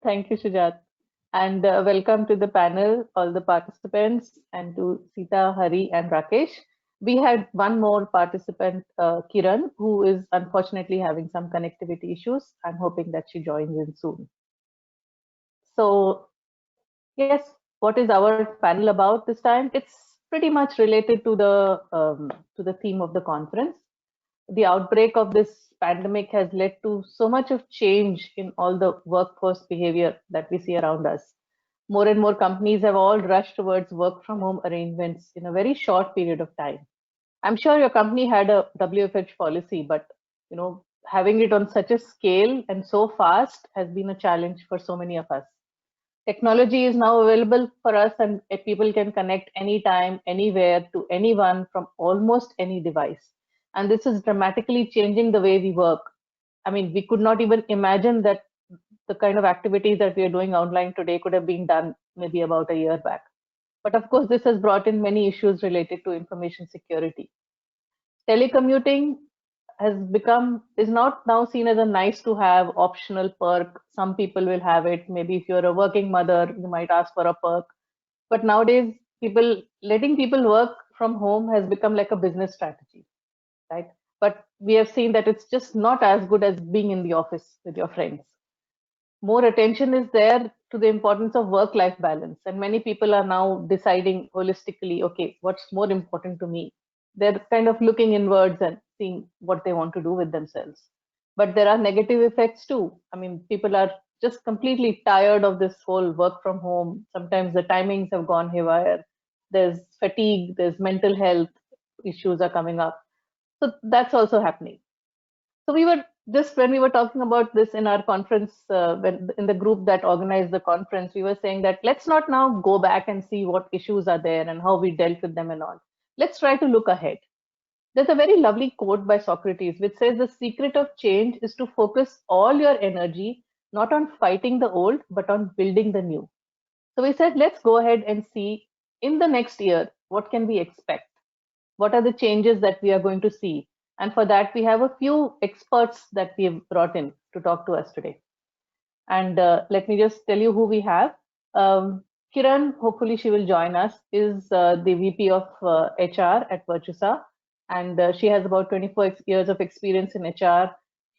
Thank you, Shujat. And welcome to the panel, all the participants, and to Sita, Hari, and Rakesh. We had one more participant, Kiran, who is unfortunately having some connectivity issues. I'm hoping that she joins in soon. So, yes, what is our panel about this time? It's pretty much related to the theme of the conference. The outbreak of this pandemic has led to so much of change in all the workforce behavior that we see around us. More and more companies have all rushed towards work from home arrangements in a very short period of time. I'm sure your company had a WFH policy, but having it on such a scale and so fast has been a challenge for so many of us. Technology is now available for us, and people can connect anytime, anywhere to anyone from almost any device. And this is dramatically changing the way we work. I mean, we could not even imagine that the kind of activities that we are doing online today could have been done maybe about a year back. But of course, this has brought in many issues related to information security. Telecommuting is not now seen as a nice to have optional perk. Some people will have it. Maybe if you're a working mother, you might ask for a perk. But nowadays, letting people work from home has become like a business strategy, right? But we have seen that it's just not as good as being in the office with your friends. More attention is there to the importance of work-life balance, and many people are now deciding holistically, okay, what's more important to me? They're kind of looking inwards and seeing what they want to do with themselves. But there are negative effects too. I mean, people are just completely tired of this whole work from home. Sometimes the timings have gone haywire. There's fatigue, there's mental health issues are coming up. So that's also happening. So we were just when we were talking about this in our conference, when in the group that organized the conference, we were saying that let's not now go back and see what issues are there and how we dealt with them and all. Let's try to look ahead. There's a very lovely quote by Socrates which says the secret of change is to focus all your energy not on fighting the old but on building the new. So we said let's go ahead and see in the next year what can we expect? What are the changes that we are going to see? And for that, we have a few experts that we have brought in to talk to us today. And let me just tell you who we have. Kiran, hopefully she will join us, is the VP of HR at Virtusa. And she has about 24 years of experience in HR.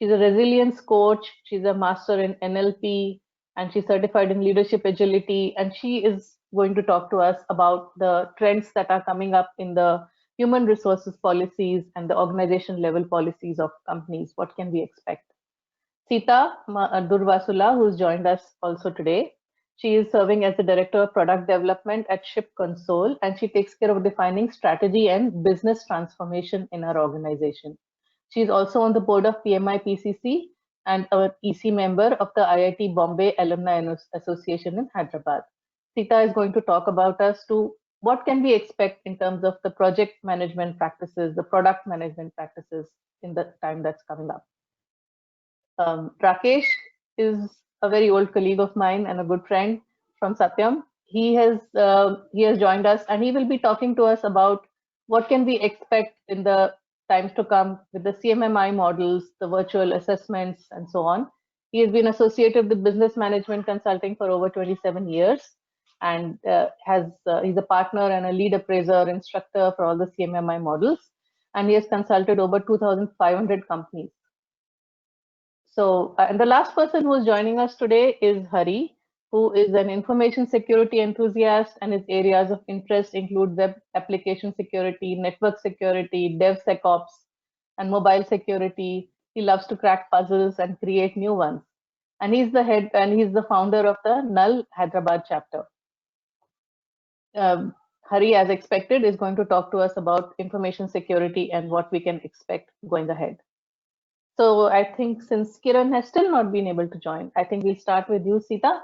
She's a resilience coach. She's a master in NLP, and she's certified in leadership agility. And she is going to talk to us about the trends that are coming up in the human resources policies and the organization level policies of companies. What can we expect? Sita Durvasula, who's joined us also today. She is serving as the Director of Product Development at Ship Console, and she takes care of defining strategy and business transformation in our organization. She is also on the board of PMI PCC and an EC member of the IIT Bombay Alumni Association in Hyderabad. Sita is going to talk about us to what can we expect in terms of the project management practices, the product management practices in the time that's coming up. Rakesh is a very old colleague of mine and a good friend from Satyam. He has joined us, and he will be talking to us about what can we expect in the times to come with the CMMI models, the virtual assessments, and so on. He has been associated with business management consulting for over 27 years, and he's a partner and a lead appraiser instructor for all the CMMI models, and he has consulted over 2,500 companies. So, and the last person who is joining us today is Hari, who is an information security enthusiast, and his areas of interest include web application security, network security, DevSecOps, and mobile security. He loves to crack puzzles and create new ones. And he's the founder of the Null Hyderabad chapter. Hari, as expected, is going to talk to us about information security and what we can expect going ahead. So I think since Kiran has still not been able to join, I think we'll start with you, Sita.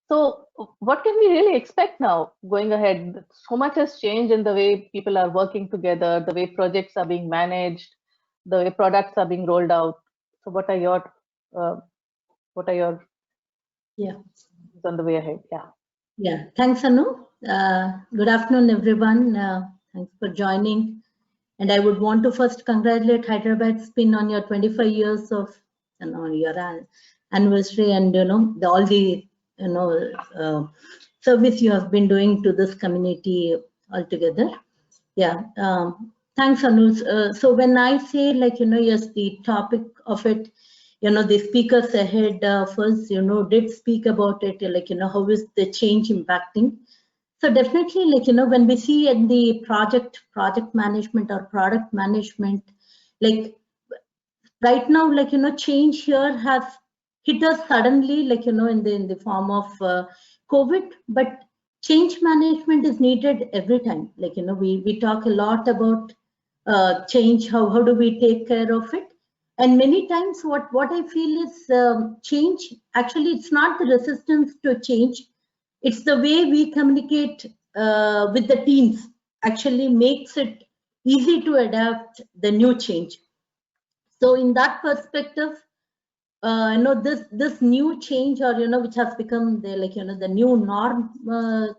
So what can we really expect now going ahead? So much has changed in the way people are working together, the way projects are being managed, the way products are being rolled out. So what are your on the way ahead? Yeah. Thanks, Anu. Good afternoon, everyone. Thanks for joining. And I would want to first congratulate Hyderabad Spin on your 25 years of, on your anniversary and all the service you have been doing to this community altogether. Yeah, thanks, Anuj. So when I say yes, the topic of it, the speakers ahead first, did speak about it, how is the change impacting? So definitely, when we see in the project management or product management, like right now, change here has hit us suddenly, in the form of COVID, but change management is needed every time. We talk a lot about change, how do we take care of it? And many times what I feel is change, actually, it's not the resistance to change, it's the way we communicate with the teams actually makes it easy to adapt the new change. So in that perspective, this new change, or which has become the the new norm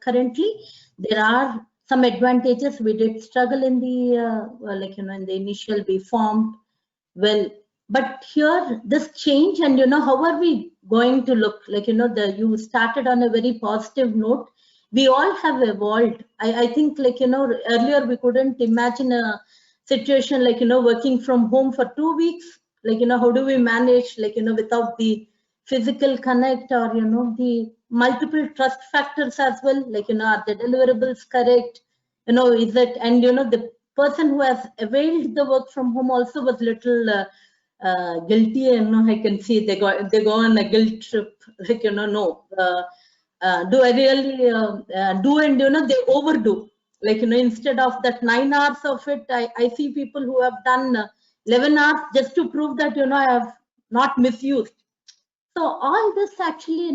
currently, there are some advantages. We did struggle in the in the initial we formed well, but here this change, and how are we going to look you started on a very positive note. We all have evolved. I think earlier we couldn't imagine a situation working from home for 2 weeks. How do we manage without the physical connect, or the multiple trust factors as well, are the deliverables correct, is it, and the person who has availed the work from home also was little guilty, and I can see they go on a guilt trip, do I really do, and they overdo, instead of that 9 hours of it, I see people who have done 11 hours just to prove that I have not misused. So all this actually,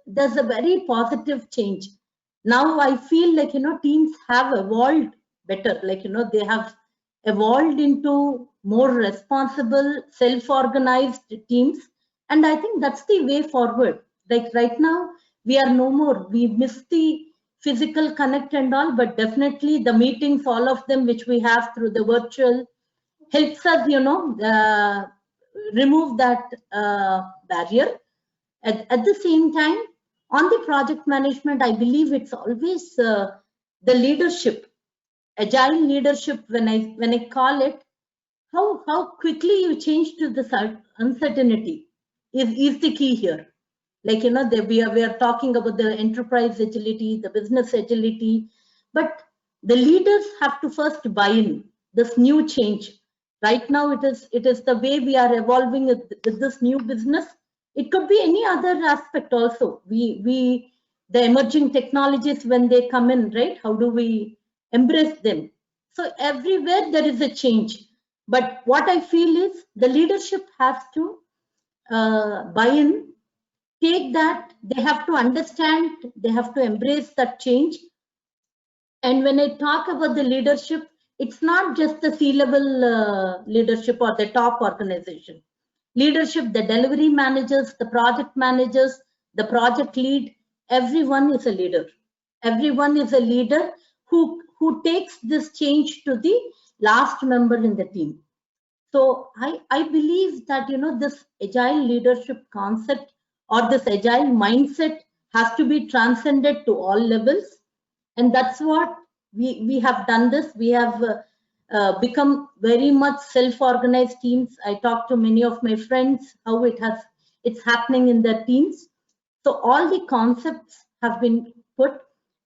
there's a very positive change. Now I feel teams have evolved better, they have evolved into more responsible, self-organized teams, and I think that's the way forward. Right now, we are no more, we miss the physical connect and all, but definitely the meetings, all of them which we have through the virtual, helps us remove that barrier. At the same time, on the project management, I believe it's always the leadership, agile leadership, when I call it, how quickly you change to the uncertainty is the key here. We are talking about the enterprise agility, the business agility, but the leaders have to first buy in this new change. Right now, it is the way we are evolving with this new business. It could be any other aspect also. The emerging technologies, when they come in, right? How do we embrace them? So everywhere there is a change. But what I feel is the leadership has to buy in, take that, they have to understand, they have to embrace that change. And when I talk about the leadership, it's not just the C-level leadership or the top organization. Leadership, the delivery managers, the project managers, the project lead, everyone is a leader. Everyone is a leader who takes this change to the last member in the team. So I believe that this agile leadership concept or this agile mindset has to be transcended to all levels, and that's what we have done this. We have become very much self-organized teams. I talk to many of my friends how it's happening in their teams. So all the concepts have been put.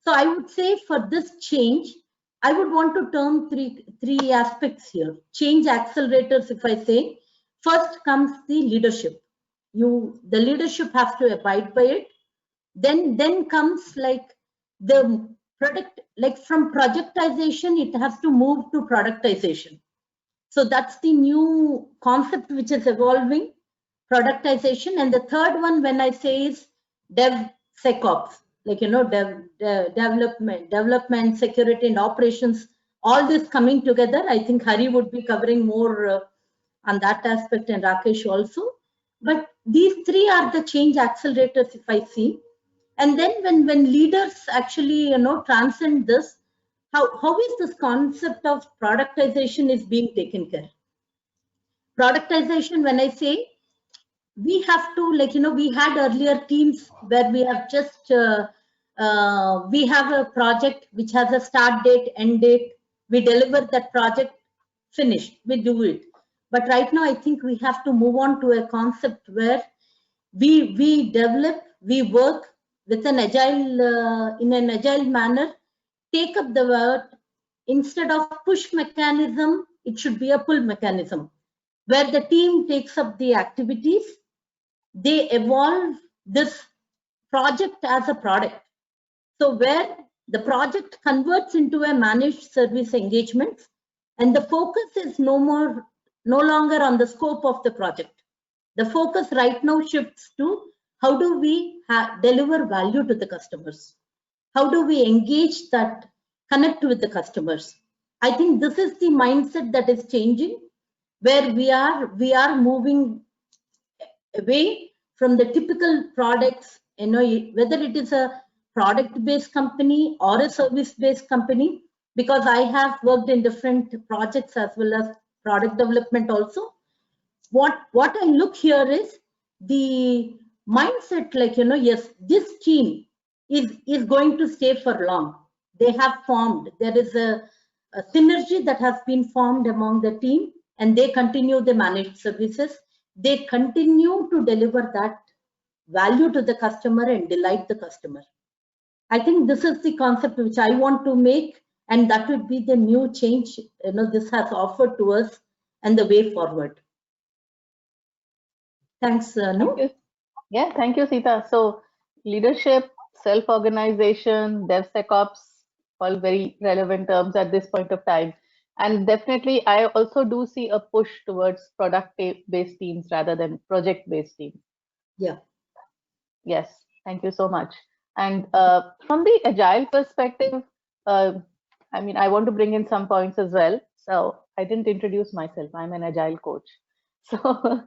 So I would say for this change, I would want to term three aspects here. Change accelerators, if I say. First comes the leadership. The leadership has to abide by it. Then comes the product, from projectization, it has to move to productization. So that's the new concept which is evolving, productization. And the third one, when I say, is DevSecOps, development, security, and operations, all this coming together. I think Hari would be covering more on that aspect, and Rakesh also. But these three are the change accelerators, if I see. And then when leaders actually transcend this, how is this concept of productization is being taken care? Productization, when I say, we have to, like, we had earlier teams where we have just, we have a project which has a start date, end date. We deliver that project, finished, we do it. But right now, I think we have to move on to a concept where we develop, we work with an agile, in an agile manner, take up the word. Instead of push mechanism, it should be a pull mechanism, where the team takes up the activities, they evolve this project as a product. So where the project converts into a managed service engagement, and the focus is no longer on the scope of the project. The focus right now shifts to how do we deliver value to the customers? How do we engage that, connect with the customers? I think this is the mindset that is changing, where we are moving away from the typical products, whether it is a product based company or a service based company, because I have worked in different projects as well as product development also. What I look here is the mindset, like, yes, this team is going to stay for long. They have formed, there is a synergy that has been formed among the team, and they continue the managed services. They continue to deliver that value to the customer and delight the customer. I think this is the concept which I want to make, and that would be the new change, this has offered to us and the way forward. Thanks, Thank yeah, thank you, Sita. So leadership, self-organization, DevSecOps, all very relevant terms at this point of time. And definitely, I also do see a push towards product-based teams rather than project-based teams. Yeah. Yes, thank you so much. And from the agile perspective, I mean, I want to bring in some points as well. So I didn't introduce myself. I'm an agile coach. So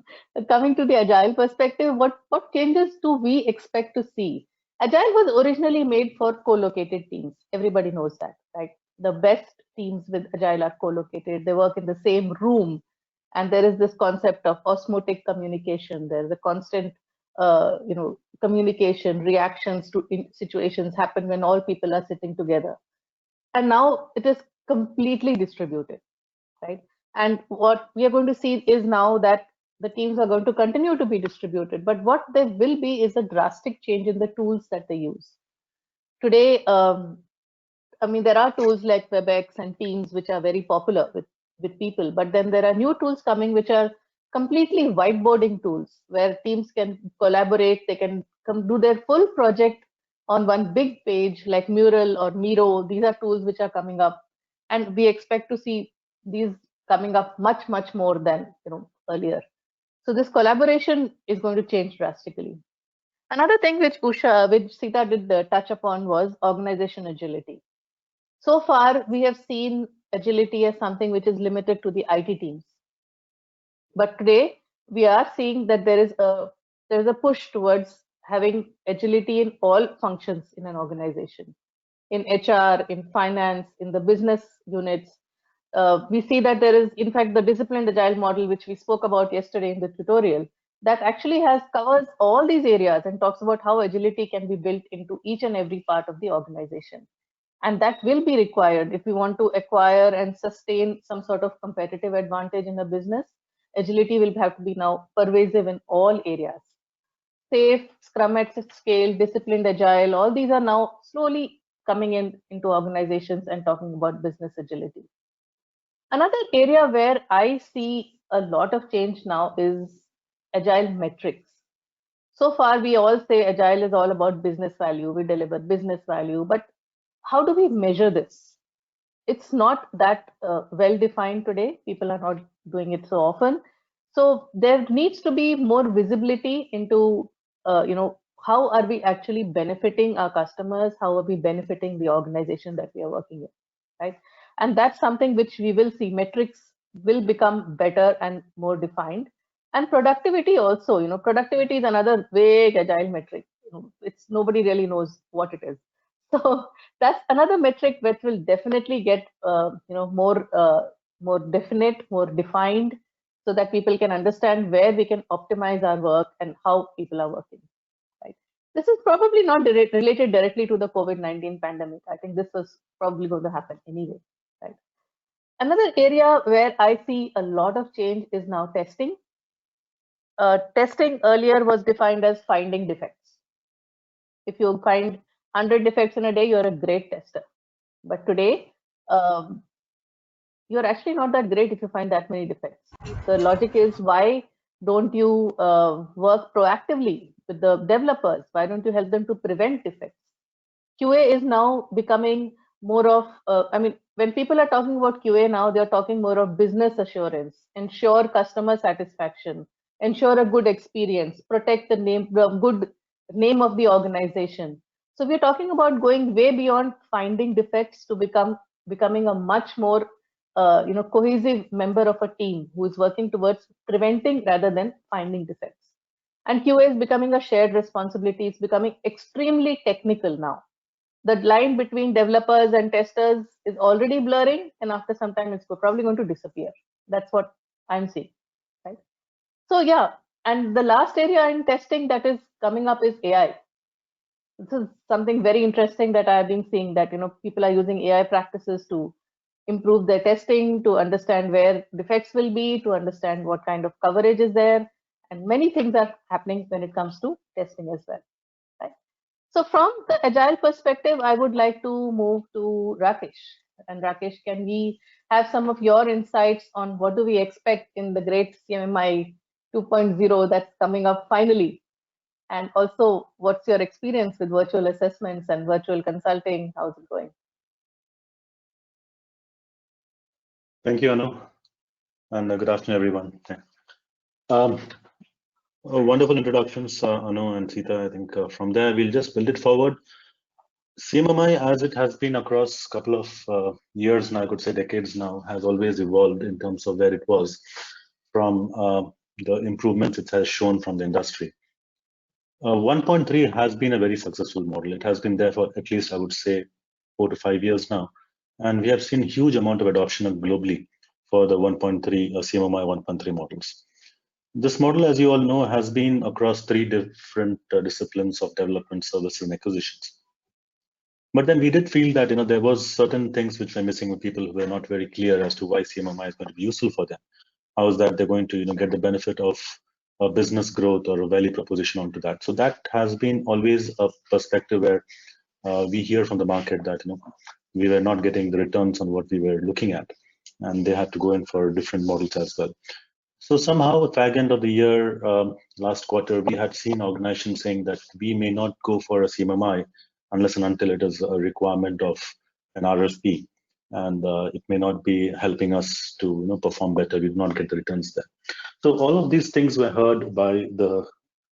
coming to the agile perspective, what changes do we expect to see? Agile was originally made for co-located teams. Everybody knows that, right? The best teams with agile are co-located. They work in the same room, and there is this concept of osmotic communication. There's a constant, communication. Reactions to situations happen when all people are sitting together. And now it is completely distributed, right? And what we are going to see is now that the teams are going to continue to be distributed, but what there will be is a drastic change in the tools that they use. Today, I mean, there are tools like WebEx and Teams, which are very popular with people, but then there are new tools coming which are completely whiteboarding tools where teams can collaborate, they can come do their full project on one big page like Mural or Miro. These are tools which are coming up, and we expect to see these coming up much more than earlier. So this collaboration is going to change drastically. Another thing which Sita did touch upon was organization agility. So far, we have seen agility as something which is limited to the IT teams. But today, we are seeing that there is a push towards having agility in all functions in an organization, in HR, in finance, in the business units. We see that there is, in fact, the disciplined agile model, which we spoke about yesterday in the tutorial, that actually covers all these areas and talks about how agility can be built into each and every part of the organization. And that will be required if we want to acquire and sustain some sort of competitive advantage in a business. Agility will have to be now pervasive in all areas. Safe, Scrum at scale, disciplined agile, all these are now slowly coming into organizations and talking about business agility. Another area where I see a lot of change now is agile metrics. So far, we all say agile is all about business value. We deliver business value, but how do we measure this? It's not that well defined today. People are not doing it so often. So there needs to be more visibility into, how are we actually benefiting our customers? How are we benefiting the organization that we are working with, right? And that's something which we will see. Metrics will become better and more defined. And productivity also, productivity is another vague agile metric. It's nobody really knows what it is. So that's another metric which will definitely get more definite, more defined, so that people can understand where we can optimize our work and how people are working. Right. This is probably not related directly to the COVID-19 pandemic. I think this was probably going to happen anyway. Right. Another area where I see a lot of change is now testing. Testing earlier was defined as finding defects. If you find 100 defects in a day, you're a great tester. But today, you're actually not that great if you find that many defects. The logic is, why don't you work proactively with the developers? Why don't you help them to prevent defects? QA is now becoming more of, I mean, when people are talking about QA now, they're talking more of business assurance, ensure customer satisfaction, ensure a good experience, protect the good name of the organization. So we're talking about going way beyond finding defects to becoming a much more cohesive member of a team who is working towards preventing rather than finding defects. And QA is becoming a shared responsibility. It's becoming extremely technical now. The line between developers and testers is already blurring, and after some time it's probably going to disappear. That's what I'm seeing, right? So yeah, and the last area in testing that is coming up is AI. This is something very interesting that I've been seeing, that people are using AI practices to improve their testing, to understand where defects will be, to understand what kind of coverage is there, and many things are happening when it comes to testing as well. Right? So from the agile perspective, I would like to move to Rakesh. And Rakesh, can we have some of your insights on what do we expect in the great CMMI 2.0 that's coming up finally? And also, what's your experience with virtual assessments and virtual consulting? How's it going? Thank you, Anu, and good afternoon, everyone. Wonderful introductions, Anu and Sita. I think from there, we'll just build it forward. CMMI, as it has been across a couple of years now, I could say decades now, has always evolved in terms of where it was from the improvements it has shown from the industry. 1.3 has been a very successful model. It has been there for at least, I would say, 4 to 5 years now. And we have seen huge amount of adoption globally for the 1.3 CMMI 1.3 models. This model, as you all know, has been across 3 different disciplines of development, services, and acquisitions. But then we did feel that there was certain things which were missing with people who were not very clear as to why CMMI is going to be useful for them. How is that they're going to get the benefit of a business growth or a value proposition onto that. So that has been always a perspective where we hear from the market that we were not getting the returns on what we were looking at, and they had to go in for different models as well. So somehow at the end of the year, last quarter, we had seen organizations saying that we may not go for a CMMI unless and until it is a requirement of an RFP, and it may not be helping us to perform better. We do not get the returns there. So all of these things were heard by the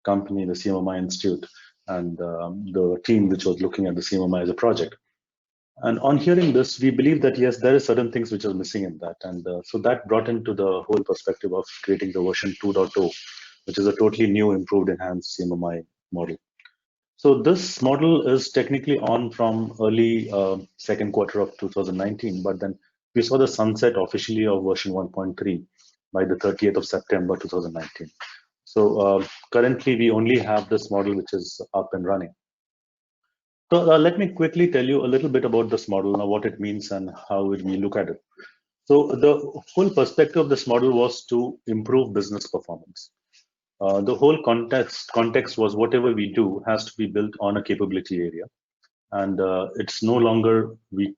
company, the CMMI Institute, and the team which was looking at the CMMI as a project. And on hearing this, we believe that yes, there are certain things which are missing in that, and so that brought into the whole perspective of creating the version 2.0, which is a totally new, improved, enhanced CMMI model. So this model is technically on from early second quarter of 2019, but then we saw the sunset officially of version 1.3 by the 30th of September 2019. So currently we only have this model which is up and running. So let me quickly tell you a little bit about this model, now what it means and how we look at it. So the whole perspective of this model was to improve business performance. The whole context was whatever we do has to be built on a capability area, and it's no longer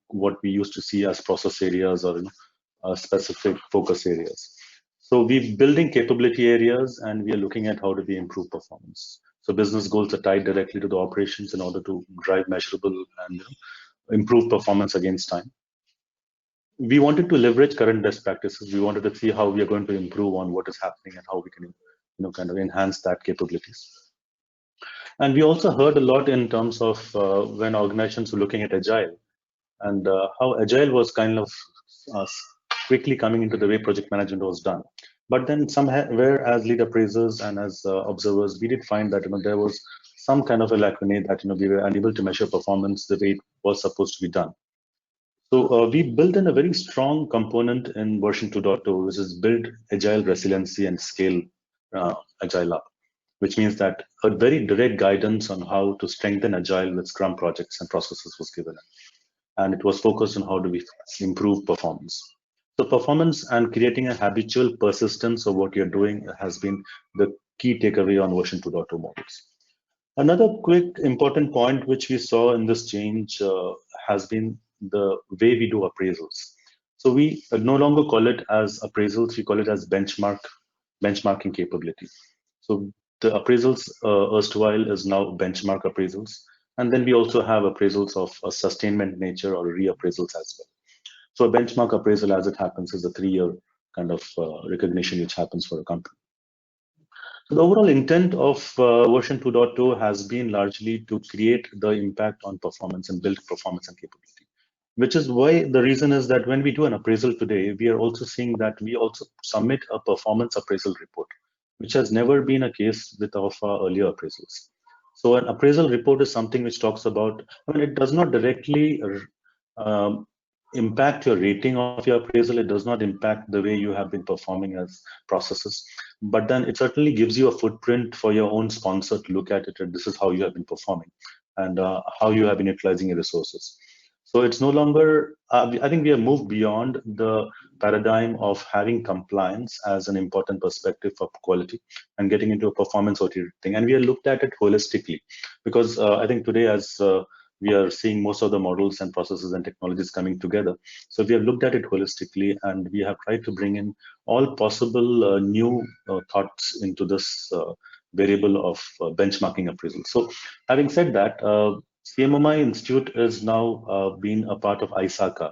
what we used to see as process areas or specific focus areas. So we're building capability areas, and we are looking at how do we improve performance. So business goals are tied directly to the operations in order to drive measurable and improve performance against time. We wanted to leverage current best practices. We wanted to see how we are going to improve on what is happening and how we can kind of enhance that capabilities. And we also heard a lot in terms of when organizations were looking at agile, and how agile was kind of quickly coming into the way project management was done. But then somewhere as lead appraisers and as observers, we did find that there was some kind of a lacune that we were unable to measure performance the way it was supposed to be done. So we built in a very strong component in version 2.0, which is build agile resiliency and scale agile up, which means that a very direct guidance on how to strengthen agile with Scrum projects and processes was given. And it was focused on how do we improve performance. So performance and creating a habitual persistence of what you're doing has been the key takeaway on version 2.0 models. Another quick important point which we saw in this change has been the way we do appraisals. So we no longer call it as appraisals, we call it as benchmarking capability. So the appraisals erstwhile is now benchmark appraisals. And then we also have appraisals of a sustainment nature or reappraisals as well. So a benchmark appraisal, as it happens, is a 3-year kind of recognition which happens for a company. So the overall intent of version 2.0 has been largely to create the impact on performance and build performance and capability, which is why the reason is that when we do an appraisal today, we are also seeing that we also submit a performance appraisal report, which has never been a case with our earlier appraisals. So an appraisal report is something which talks about, I mean, it does not directly impact your rating of your appraisal. It does not impact the way you have been performing as processes, but then it certainly gives you a footprint for your own sponsor to look at it, and this is how you have been performing and how you have been utilizing your resources. So it's no longer, I think we have moved beyond the paradigm of having compliance as an important perspective for quality and getting into a performance oriented thing. And we have looked at it holistically because I think today as we are seeing most of the models and processes and technologies coming together. So we have looked at it holistically and we have tried to bring in all possible new thoughts into this variable of benchmarking appraisal. So having said that, CMMI Institute is now been a part of ISACA.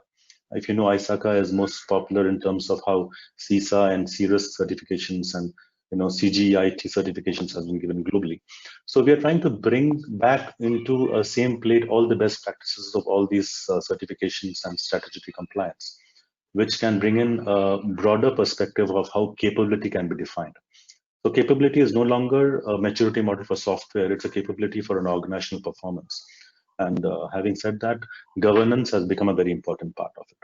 If you know, ISACA is most popular in terms of how CISA and CRISC certifications and CGIT certifications have been given globally. So we are trying to bring back into a same plate all the best practices of all these certifications and statutory compliance, which can bring in a broader perspective of how capability can be defined. So capability is no longer a maturity model for software, it's a capability for an organizational performance. And having said that, governance has become a very important part of it.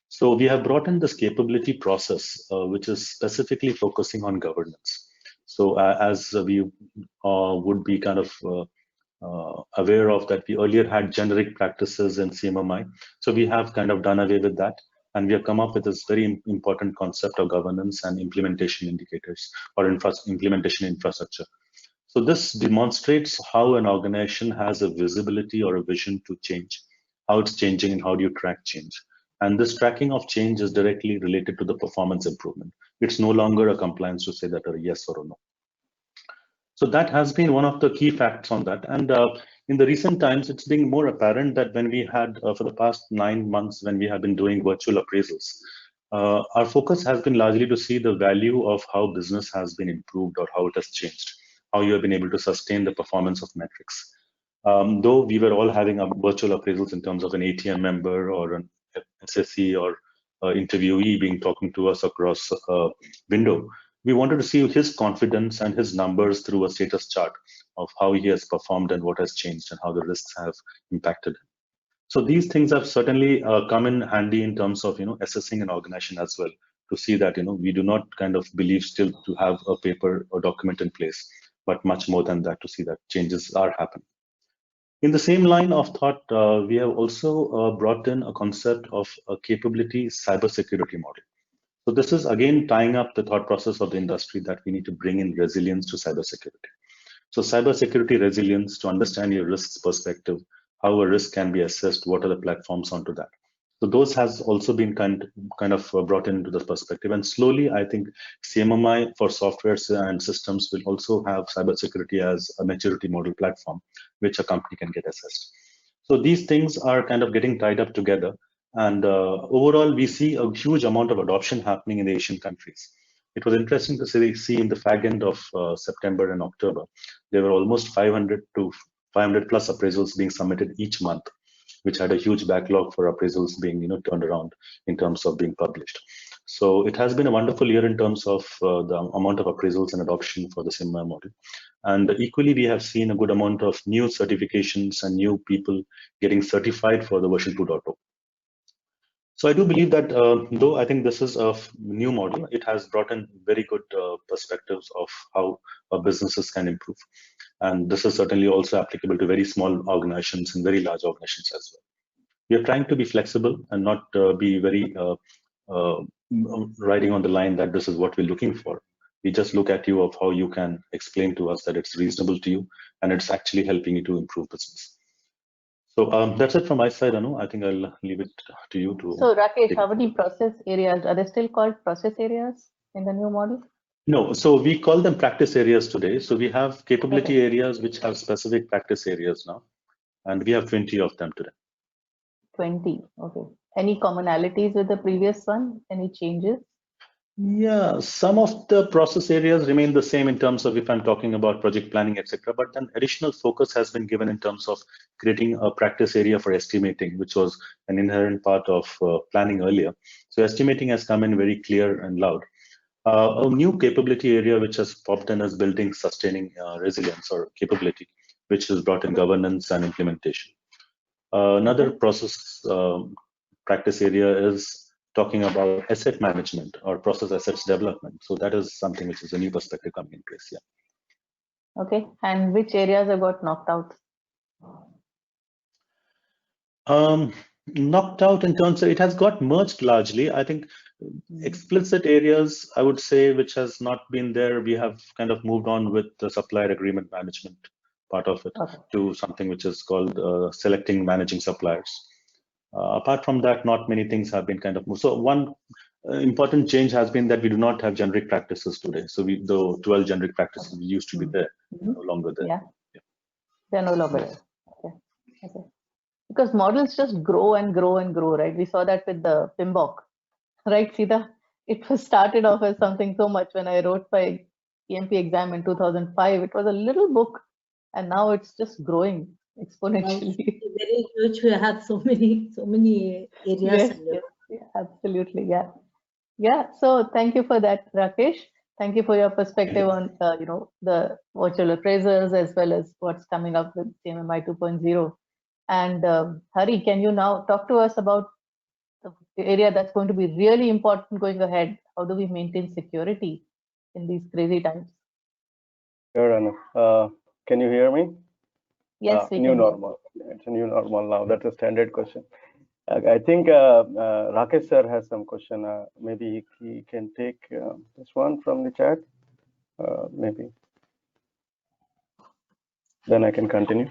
So we have brought in this capability process, which is specifically focusing on governance. So as we would be kind of aware of that, we earlier had generic practices in CMMI. So we have kind of done away with that. And we have come up with this very important concept of governance and implementation indicators or implementation infrastructure. So this demonstrates how an organization has a visibility or a vision to change, how it's changing and how do you track change. And this tracking of change is directly related to the performance improvement. It's no longer a compliance to say that a yes or a no. So that has been one of the key facts on that. And in the recent times, it's been more apparent that when we had, for the past 9 months, when we have been doing virtual appraisals, our focus has been largely to see the value of how business has been improved or how it has changed, how you have been able to sustain the performance of metrics. Though we were all having virtual appraisals in terms of an ATM member or an SSE or interviewee being talking to us across a window, we wanted to see his confidence and his numbers through a status chart of how he has performed and what has changed and how the risks have impacted. So these things have certainly come in handy in terms of assessing an organization as well, to see that we do not kind of believe still to have a paper or document in place, but much more than that, to see that changes are happening. In the same line of thought, we have also brought in a concept of a capability cybersecurity model. So this is again tying up the thought process of the industry that we need to bring in resilience to cybersecurity. So cybersecurity resilience, to understand your risks perspective, how a risk can be assessed, what are the platforms onto that. So those has also been kind of brought into the perspective. And slowly, I think CMMI for software and systems will also have cybersecurity as a maturity model platform, which a company can get assessed. So these things are kind of getting tied up together. And overall, we see a huge amount of adoption happening in the Asian countries. It was interesting to see in the fag end of September and October, there were almost 500 to 500 plus appraisals being submitted each month, which had a huge backlog for appraisals being turned around in terms of being published. So it has been a wonderful year in terms of the amount of appraisals and adoption for the CMMI model. And equally, we have seen a good amount of new certifications and new people getting certified for the version 2.0. So I do believe that though I think this is a new model, it has brought in very good perspectives of how businesses can improve. And this is certainly also applicable to very small organizations and very large organizations as well. We are trying to be flexible and not be very riding on the line that this is what we're looking for. We just look at you of how you can explain to us that it's reasonable to you and it's actually helping you to improve business. So that's it from my side, Anu. I think I'll leave it to you to. So Rakesh, how many process areas, are they still called process areas in the new model? No, so we call them practice areas today. So we have capability areas which have specific practice areas now, and we have 20 of them today. 20, okay. Any commonalities with the previous one? Any changes? Yeah, some of the process areas remain the same in terms of if I'm talking about project planning, etc. But then additional focus has been given in terms of creating a practice area for estimating, which was an inherent part of planning earlier. So estimating has come in very clear and loud. A new capability area which has popped in is building sustaining resilience or capability, which has brought in governance and implementation. Another process practice area is talking about asset management or process assets development. So that is something which is a new perspective coming in place. Yeah. Okay, and which areas have got knocked out? Knocked out in terms of it has got merged largely. I think explicit areas, I would say, which has not been there, we have kind of moved on with the supplier agreement management part of it to something which is called selecting managing suppliers. Apart from that, not many things have been kind of moved. So one important change has been that we do not have generic practices today. So the 12 generic practices used to be there, no longer there. Yeah. They're no longer there. Okay. Because models just grow and grow and grow, right? We saw that with the PMBOK, right, Sita? It was started off as something so much. When I wrote my EMP exam in 2005, it was a little book, and now it's just growing exponentially. Very huge. We have so many areas. Yes, absolutely, yeah. So thank you for that, Rakesh. Thank you for your perspective on the virtual appraisers as well as what's coming up with CMMI 2.0. And Hari, can you now talk to us about the area that's going to be really important going ahead? How do we maintain security in these crazy times? Sure, Anu. Can you hear me? Yes, we new can. Normal. It's a new normal now. That's a standard question. I think Rakesh sir has some question. Maybe he can take this one from the chat. Maybe. Then I can continue.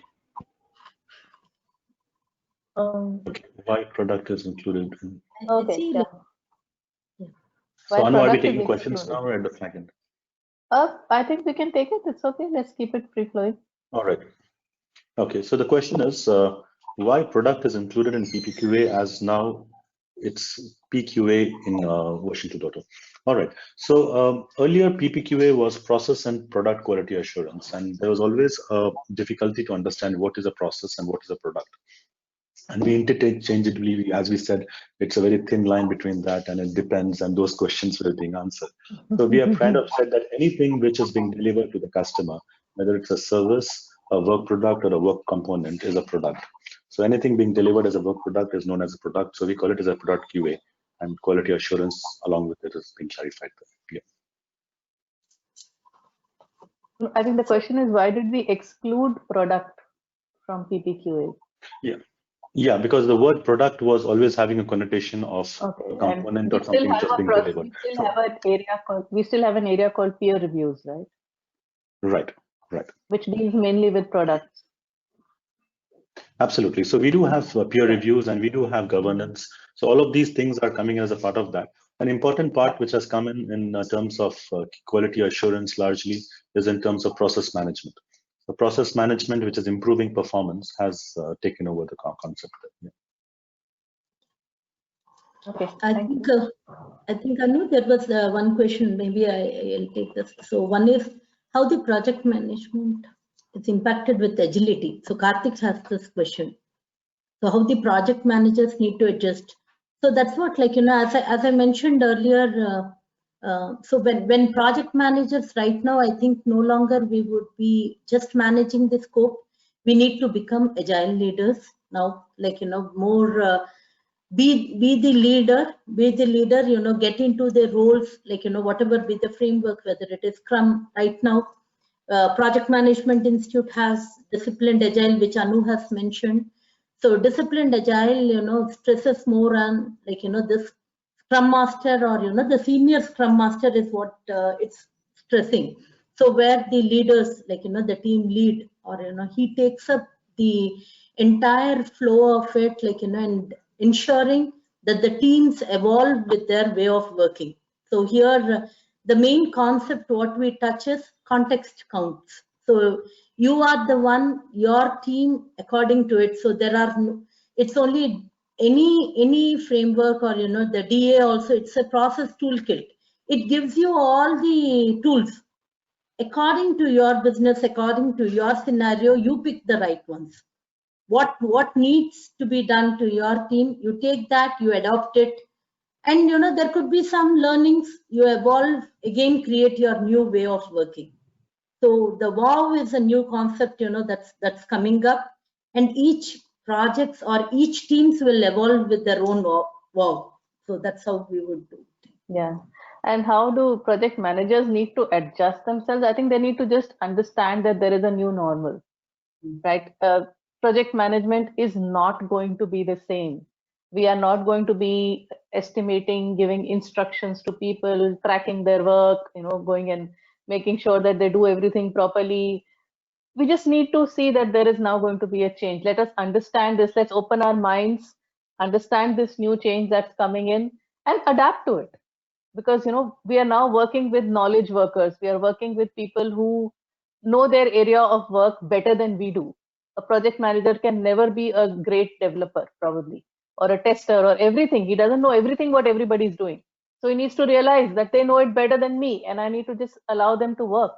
Okay. Why product is included? Okay. Yeah. So Anu, are we taking questions now or at the flag end? I think we can take it. It's okay. Let's keep it free flowing. All right. Okay. So the question is why product is included in PPQA as now it's PQA in version 2.0. All right. So earlier PPQA was process and product quality assurance, and there was always a difficulty to understand what is a process and what is a product. And we interchangeably, as we said, it's a very thin line between that, and it depends, and those questions were being answered. So we have kind of said that anything which is being delivered to the customer, whether it's a service, a work product, or a work component, is a product. So anything being delivered as a work product is known as a product. So we call it as a product QA, and quality assurance along with it is being clarified there. Yeah. I think the question is, why did we exclude product from PPQA? Yeah, because the word product was always having a connotation of a component or something which is being delivered. We still have an area called peer reviews, right? Right. Which deals mainly with products. Absolutely. So we do have peer reviews and we do have governance. So all of these things are coming as a part of that. An important part which has come in terms of quality assurance largely is in terms of process management. The process management, which is improving performance, has taken over the concept. Yeah. Okay. I think Anu, there was one question. Maybe I'll take this. So one is how the project management is impacted with agility. So Karthik has this question. So how the project managers need to adjust. So that's what, as I mentioned earlier. So when project managers right now, I think no longer we would be just managing the scope. We need to become agile leaders now, be the leader, get into the roles, like, whatever be the framework, whether it is Scrum right now. Project Management Institute has Disciplined Agile, which Anu has mentioned. So Disciplined Agile, stresses more on, like, this Scrum Master, or, the senior Scrum Master is what it's stressing. So where the leaders, like, the team lead, or, he takes up the entire flow of it, like, and ensuring that the teams evolve with their way of working. So here, the main concept what we touch is context counts. So you are the one, your team according to it. So there are no, it's only any framework, or the DA also, it's a process toolkit. It gives you all the tools according to your business, according to your scenario. You pick the right ones. What needs to be done to your team, you take that, you adopt it, and there could be some learnings, you evolve again, create your new way of working. So the WOW is a new concept, that's coming up, and each projects or each teams will evolve with their own WOW. So that's how we would do. Yeah. And how do project managers need to adjust themselves? I think they need to just understand that there is a new normal, right? Project management is not going to be the same. We are not going to be estimating, giving instructions to people, tracking their work, going and making sure that they do everything properly. We just need to see that there is now going to be a change. Let us understand this. Let's open our minds, understand this new change that's coming in, and adapt to it. Because we are now working with knowledge workers. We are working with people who know their area of work better than we do. A project manager can never be a great developer, probably, or a tester, or everything. He doesn't know everything what everybody is doing. So he needs to realize that they know it better than me, and I need to just allow them to work,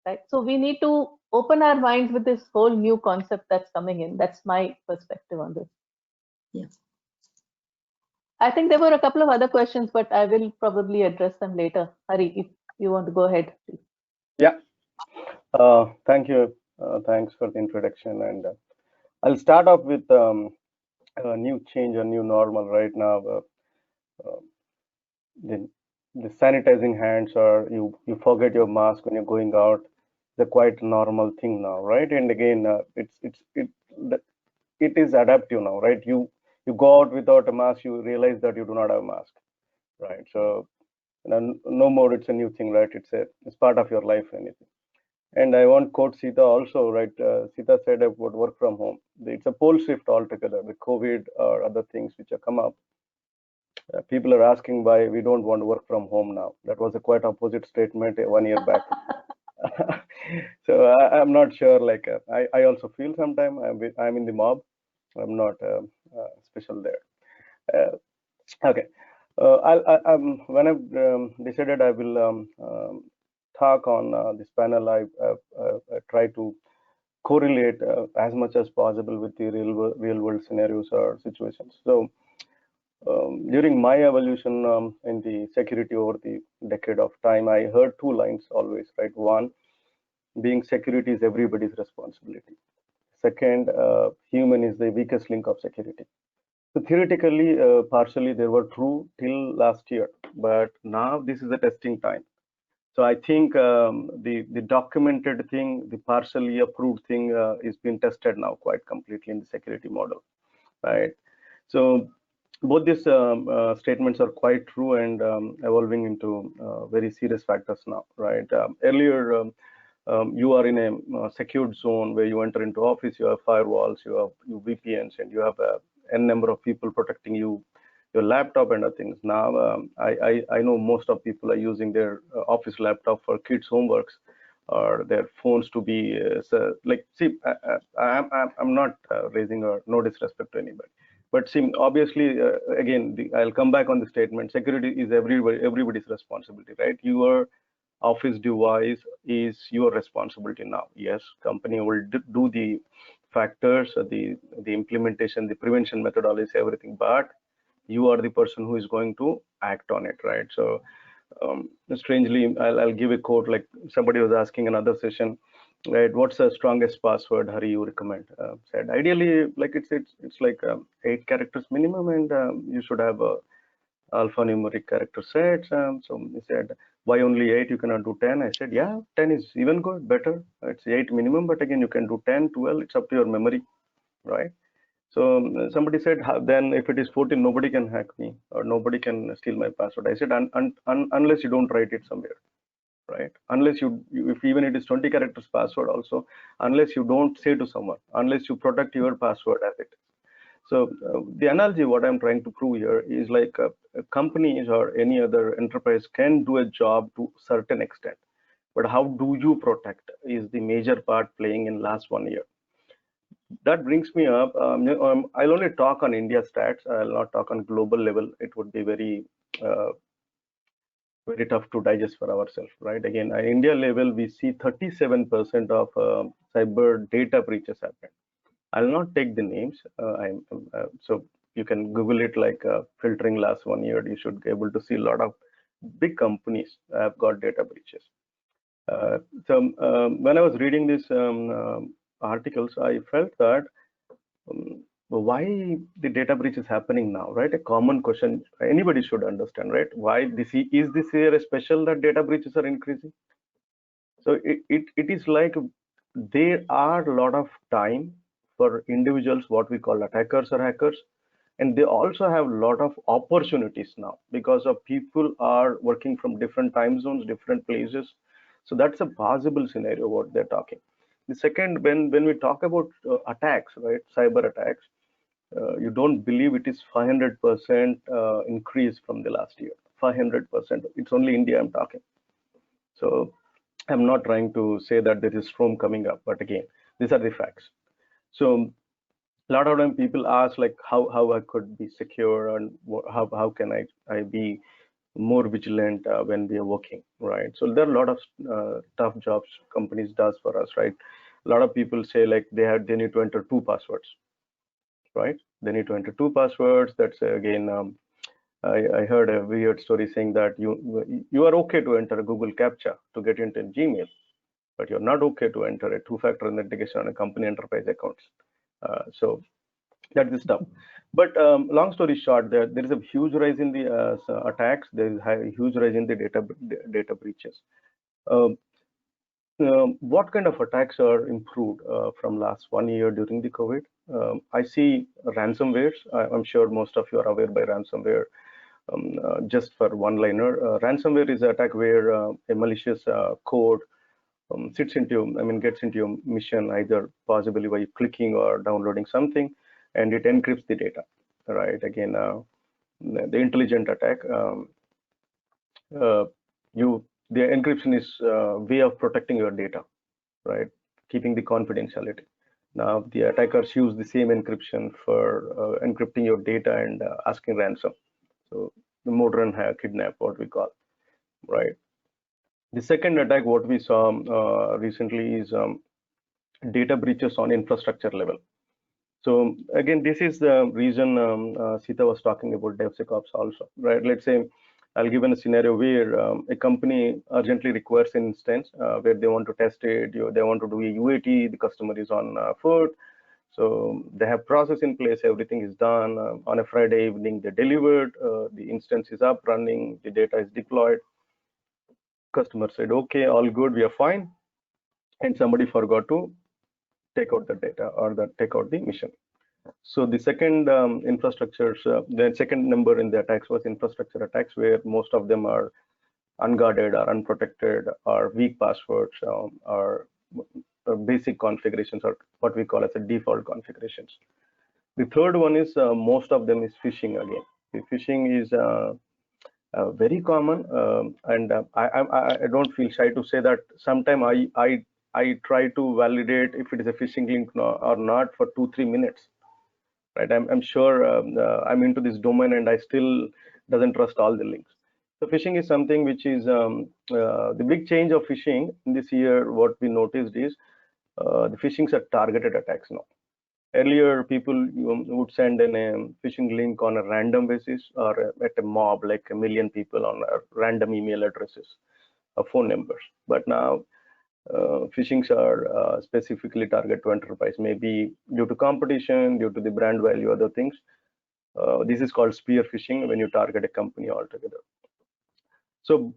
right? So we need to open our minds with this whole new concept that's coming in. That's my perspective on this. Yeah. I think there were a couple of other questions, but I will probably address them later. Hari, if you want to go ahead, please. Yeah. Thank you. Thanks for the introduction. And I'll start off with a new change, a new normal right now. The sanitizing hands, or you forget your mask when you're going out, is a quite normal thing now, right? And again, it is adaptive now, right? You go out without a mask, you realize that you do not have a mask, right? So no more it's a new thing, right? It's part of your life, anything. And I want quote Sita also, right? Sita said about work from home. It's a pole shift altogether. The COVID or other things which have come up. People are asking why we don't want to work from home now. That was a quite opposite statement 1 year back. So I'm not sure. Like I also feel sometimes I'm in the mob. I'm not special there. Okay. When I've decided I will talk on this panel, I try to correlate as much as possible with the real world scenarios or situations. So during my evolution in the security over the decade of time, I heard two lines always, right? One, being security is everybody's responsibility. Second, human is the weakest link of security. So theoretically, partially they were true till last year, but now this is a testing time. So I think the documented thing, the partially approved thing is being tested now quite completely in the security model, right? So both these statements are quite true and evolving into very serious factors now, right? Earlier, you are in a secured zone where you enter into office, you have firewalls, you have VPNs, and you have a n number of people protecting you, your laptop and other things. Now, I know most of people are using their office laptop for kids' homeworks or their phones to be like. See, I'm not raising or no disrespect to anybody, but see, obviously, again, I'll come back on the statement. Security is everybody's responsibility, right? Your office device is your responsibility now. Yes, company will do the factors, the implementation, the prevention methodologies, everything, but you are the person who is going to act on it, right? So strangely, I'll give a quote, like somebody was asking another session, right? What's the strongest password, Hari, you recommend? Said ideally, like it's like 8 characters minimum, and you should have a alphanumeric character sets. So he said, why only 8? You cannot do 10. I said, yeah, 10 is even good, better. It's 8 minimum, but again, you can do 10, 12. It's up to your memory, right? So somebody said, then if it is 14, nobody can hack me or nobody can steal my password. I said, unless you don't write it somewhere, right? Unless if even it is 20 characters password also, unless you don't say to someone, unless you protect your password as it is. So the analogy, what I'm trying to prove here is like companies or any other enterprise can do a job to certain extent, but how do you protect is the major part playing in last 1 year. That brings me up. I'll only talk on India stats. I'll not talk on global level. It would be very tough to digest for ourselves, right? Again, at India level, we see 37% of cyber data breaches happen. I'll not take the names. So you can Google it like filtering last 1 year. You should be able to see a lot of big companies have got data breaches. When I was reading these articles, I felt that why the data breach is happening now, right? A common question anybody should understand, right? Why is this year special that data breaches are increasing? So it is like there are a lot of time for individuals, what we call attackers or hackers, and they also have a lot of opportunities now because of people are working from different time zones, different places. So that's a possible scenario what they're talking. The second, when we talk about attacks, right, cyber attacks, you don't believe it is 500% increase from the last year. 500%. It's only India I'm talking. So I'm not trying to say that there is storm coming up, but again, these are the facts. So a lot of time people ask like how I could be secure and how can I be more vigilant when we are working, right? So there are a lot of tough jobs companies does for us, right? A lot of people say like they need to enter 2 passwords, right? They need to enter 2 passwords. That's again, I heard a weird story saying that you are okay to enter a Google CAPTCHA to get into Gmail, but you're not okay to enter a 2-factor authentication on a company enterprise accounts. So that is stuff. But long story short, there is a huge rise in the attacks. There is a huge rise in the data breaches. What kind of attacks are improved from last 1 year during the COVID? I see ransomwares. I'm sure most of you are aware by ransomware. Just for one-liner, ransomware is an attack where a malicious code gets into your mission, either possibly by clicking or downloading something, and it encrypts the data, right? Again, the intelligent attack, the encryption is a way of protecting your data, right? Keeping the confidentiality. Now the attackers use the same encryption for encrypting your data and asking ransom. So the modern kidnap, what we call, right? The second attack, what we saw recently is data breaches on infrastructure level. So again, this is the reason Sita was talking about DevSecOps also, right? Let's say I'll give a scenario where a company urgently requires an instance where they want to test it, they want to do a UAT, the customer is on foot. So they have process in place, everything is done. On a Friday evening, they delivered, the instance is up, running, the data is deployed. Customer said, okay, all good, we are fine. And somebody forgot to take out the data or take out the mission. So the second the second number in the attacks was infrastructure attacks, where most of them are unguarded or unprotected or weak passwords or basic configurations, or what we call as a default configurations. The third one is most of them is phishing again. The phishing is very common, and I don't feel shy to say that sometimes I try to validate if it is a phishing link or not for 2-3 minutes. Right, I'm sure I'm into this domain and I still doesn't trust all the links. So phishing is something which is the big change of phishing in this year. What we noticed is the phishings are targeted attacks now. Earlier, people would send a phishing link on a random basis or at a mob, like 1 million people on random email addresses or phone numbers. But now phishings are specifically target to enterprise, maybe due to competition, due to the brand value, other things. This is called spear phishing when you target a company altogether. So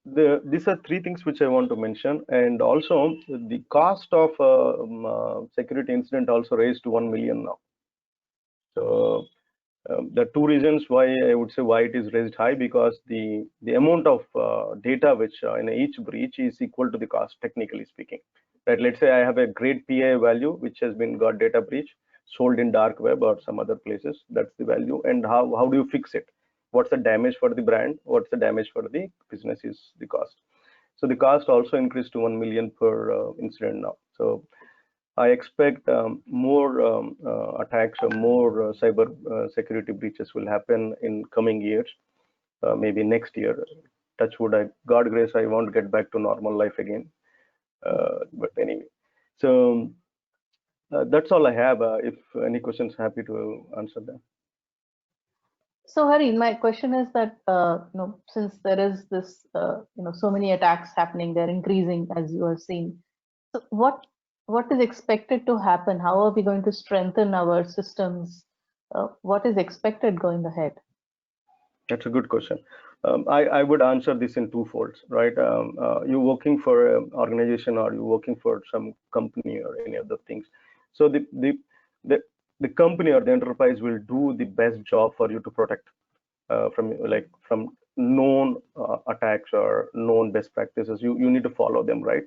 these are three things which I want to mention, and also the cost of security incident also raised to 1 million now. So there are two reasons why I would say why it is raised high, because the amount of data which in each breach is equal to the cost, technically speaking. Right? Let's say I have a great PI value which has been got data breach, sold in dark web or some other places. That's the value, and how do you fix it? What's the damage for the brand? What's the damage for the business is the cost. So the cost also increased to 1 million per incident now. So I expect more attacks or more cyber security breaches will happen in coming years, maybe next year. Touch wood, God grace, I won't get back to normal life again. But anyway, so that's all I have. If any questions, happy to answer them. So Hari, my question is that since there is this so many attacks happening, they're increasing as you are seeing. So what is expected to happen? How are we going to strengthen our systems? What is expected going ahead? That's a good question. I would answer this in two folds, right? You're working for an organization or you're working for some company or any other things. So the company or the enterprise will do the best job for you to protect from known attacks or known best practices. You need to follow them, right?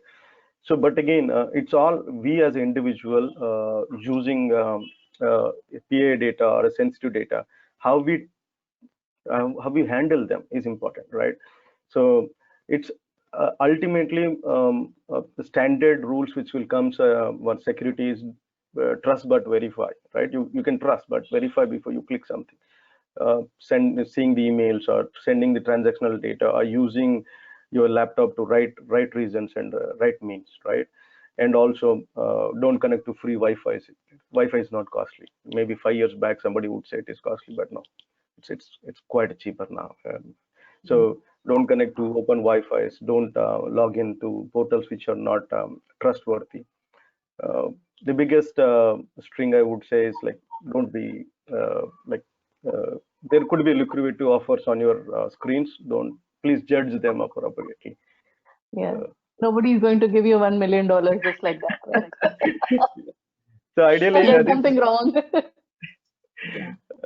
So, but again, it's all we as an individual using PA data or a sensitive data, how we handle them is important, right? So it's ultimately the standard rules which will come what security is trust but verify, right? You can trust but verify before you click something. Seeing the emails or sending the transactional data or using your laptop to right reasons and right means, right? And also don't connect to free Wi-Fi. Wi-Fi is not costly. Maybe 5 years back somebody would say it is costly, but no, it's quite cheaper now. So don't connect to open Wi-Fi's. Don't log into portals which are not trustworthy. The biggest string I would say is like, don't be there could be lucrative offers on your screens. Please judge them appropriately. Yeah, nobody is going to give you $1 million just like that, right? So ideally, there's something wrong.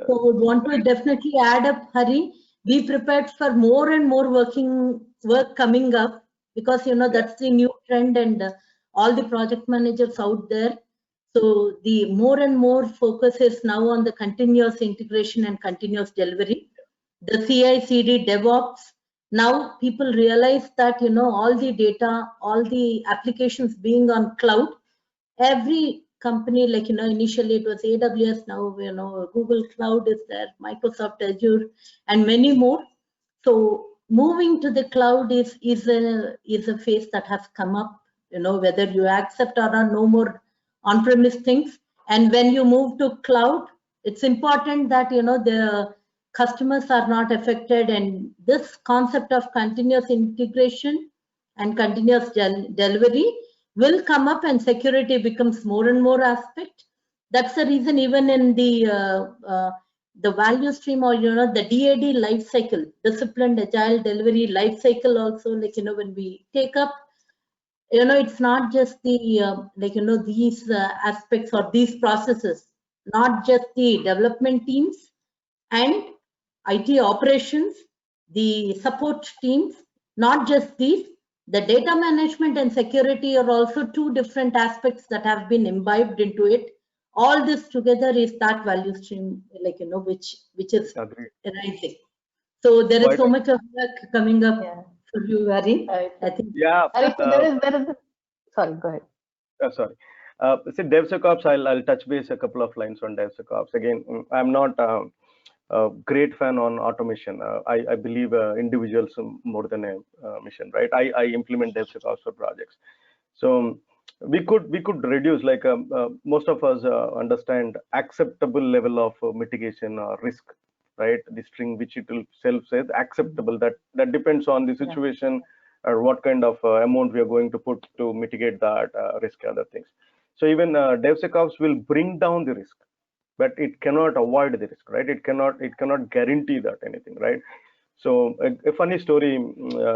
So would want to definitely add up, Hari. Be prepared for more and more work coming up, because that's the new trend, and all the project managers out there. So the more and more focus is now on the continuous integration and continuous delivery. The CI/CD DevOps. Now people realize that all the data, all the applications being on cloud, every company, like initially it was AWS, now Google Cloud is there, Microsoft Azure, and many more. So moving to the cloud is a phase that has come up. Whether you accept or not, no more on-premise things. And when you move to cloud, it's important that the customers are not affected, and this concept of continuous integration and continuous delivery will come up, and security becomes more and more aspect. That's the reason even in the value stream, or the DAD life cycle, disciplined agile delivery life cycle also, like when we take up, it's not just the these aspects or these processes, not just the development teams and IT operations, the support teams, not just these. The data management and security are also two different aspects that have been imbibed into it. All this together is that value stream, which is rising. So there is so much of work coming up for you, Hari. I think. Yeah. Hari, there is. Sorry, go ahead. Sorry. See, DevSecOps, I'll touch base a couple of lines on DevSecOps. Again, I'm not a great fan on automation. I believe individuals more than a mission, right? I implement DevSecOps for projects. So we could reduce, like most of us understand acceptable level of mitigation or risk, right? The string which it will self says acceptable. That depends on the situation, or what kind of amount we are going to put to mitigate that risk and other things. So even DevSecOps will bring down the risk, but it cannot avoid the risk, right? It cannot guarantee that anything, right? So a funny story,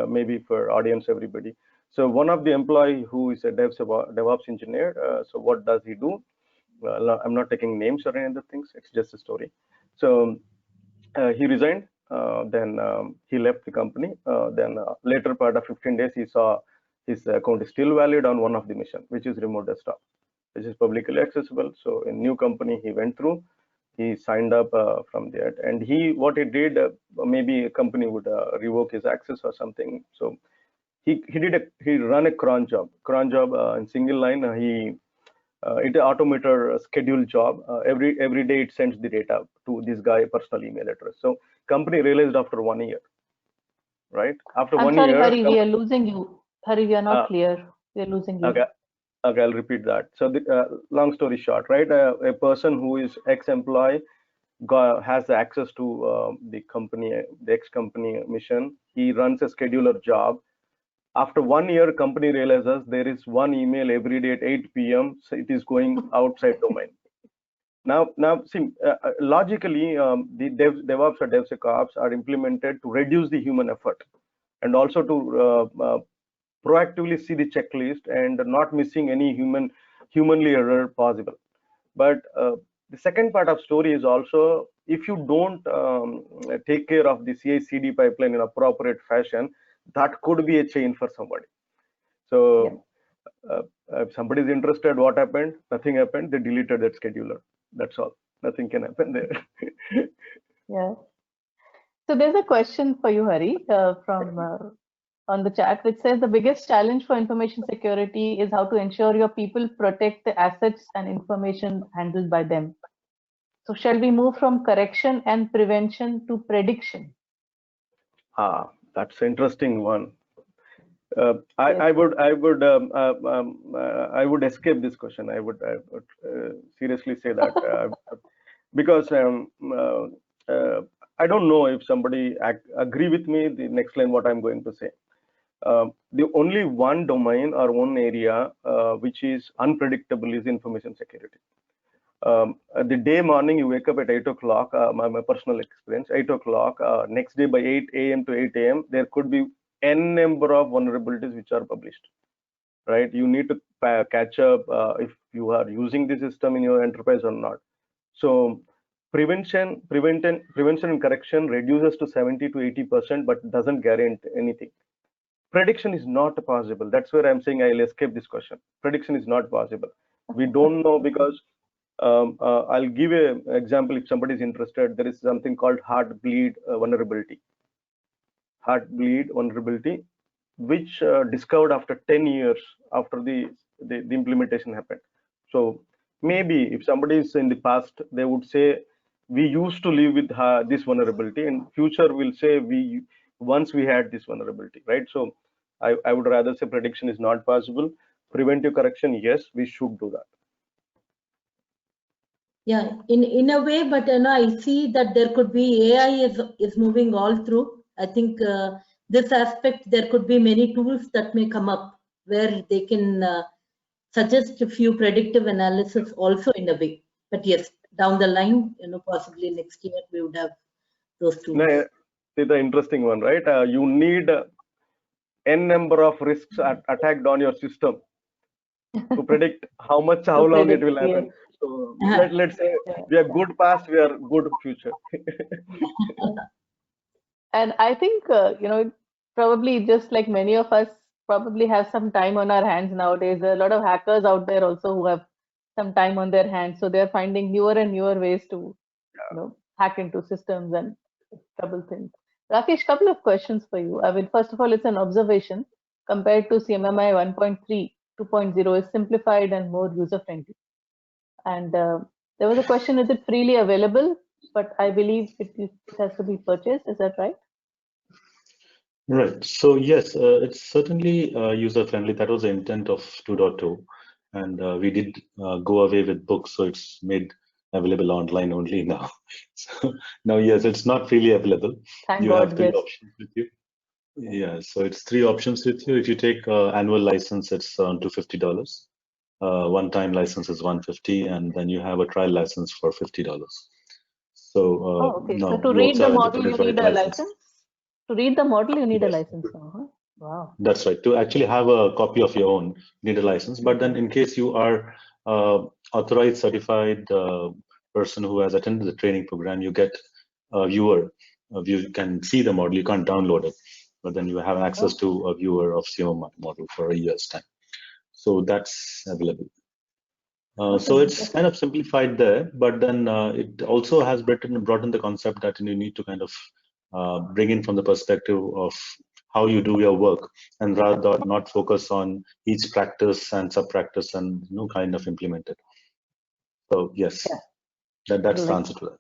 maybe for audience, everybody. So one of the employee who is a DevOps engineer, so what does he do? I'm not taking names or any other things. It's just a story. So he resigned. Then he left the company. Then later part of 15 days, he saw his account is still valid on one of the mission, which is remote desktop, which is publicly accessible. So in new company he went through, he signed up from there, and what he did, maybe a company would revoke his access or something. So he ran a cron job in single line. It automated schedule job. Every day it sends the data to this guy personal email address. So company realized after 1 year, right? After I'm 1 sorry, year, Hari, we are losing you. Hari, we are not clear. We are losing you. Okay, I'll repeat that. So the long story short, right? A person who is ex-employee has access to the ex-company mission. He runs a scheduler job. After 1 year, company realizes there is one email every day at 8 p.m. So it is going outside domain. Now, see, logically, the DevOps or DevSecOps are implemented to reduce the human effort, and also to proactively see the checklist and not missing any humanly error possible. But the second part of story is also, if you don't take care of the CI/CD pipeline in appropriate fashion, that could be a chain for somebody. So if somebody is interested, what happened? Nothing happened. They deleted that scheduler. That's all. Nothing can happen there. Yeah. So there's a question for you, Hari, from on the chat, which says the biggest challenge for information security is how to ensure your people protect the assets and information handled by them. So shall we move from correction and prevention to prediction? That's an interesting one. Yes. I would escape this question. I would seriously say that because I don't know if somebody agree with me. The next line, what I'm going to say. The only one domain or one area which is unpredictable is information security. The day morning you wake up at 8 o'clock, my personal experience, 8 o'clock, next day by 8 a.m. to 8 a.m. there could be n number of vulnerabilities which are published, right? You need to catch up if you are using the system in your enterprise or not. So prevention and correction reduces to 70 to 80%, but doesn't guarantee anything. Prediction is not possible. That's where I'm saying I'll escape this question. Prediction is not possible. We don't know, because I'll give an example if somebody is interested. There is something called Heartbleed vulnerability. Heartbleed vulnerability, which discovered after 10 years after the implementation happened. So maybe if somebody is in the past, they would say we used to live with this vulnerability, and future will say once we had this vulnerability, right? So I would rather say prediction is not possible. Preventive correction, yes, we should do that. Yeah, in a way, but I see that there could be AI is moving all through. I think this aspect, there could be many tools that may come up where they can suggest a few predictive analysis also in a way. But yes, down the line, possibly next year we would have those tools. No, it's the interesting one, right? You need n number of risks attacked on your system to predict how long it will happen. Yes. So let's say we are good past, we are good future. And I think, probably just like many of us probably have some time on our hands nowadays. There are a lot of hackers out there also who have some time on their hands. So they're finding newer and newer ways to, hack into systems and trouble things. Rakesh, couple of questions for you. I mean, first of all, it's an observation. Compared to CMMI 1.3, 2.0 is simplified and more user-friendly. And there was a question, is it freely available? But I believe it has to be purchased. Is that right? Right. So yes, it's certainly user-friendly. That was the intent of 2.2. And we did go away with books, so it's made available online only now. So now, yes, it's not freely available. Thank You God, have three yes. options with you. Yeah, so it's three options with you. If you take annual license, it's $250. One-time license is $150, and then you have a trial license for $50. So Oh, okay. So no, to you read also the have a model, you different need a license. license? To read the model, you need a Yes, license now, huh? Wow. that's right. To actually have a copy of your own, you need a license. But then in case you are authorized, certified person who has attended the training program, you get a viewer. You can see the model, you can't download it, but then you have access to a viewer of CMMI model for a year's time. So that's available. So it's kind of simplified there, but then it also has brought in the concept that you need to kind of bring in from the perspective of how you do your work, and rather not focus on each practice and sub-practice and kind of implement it. So yes, Yeah. that's the answer to that.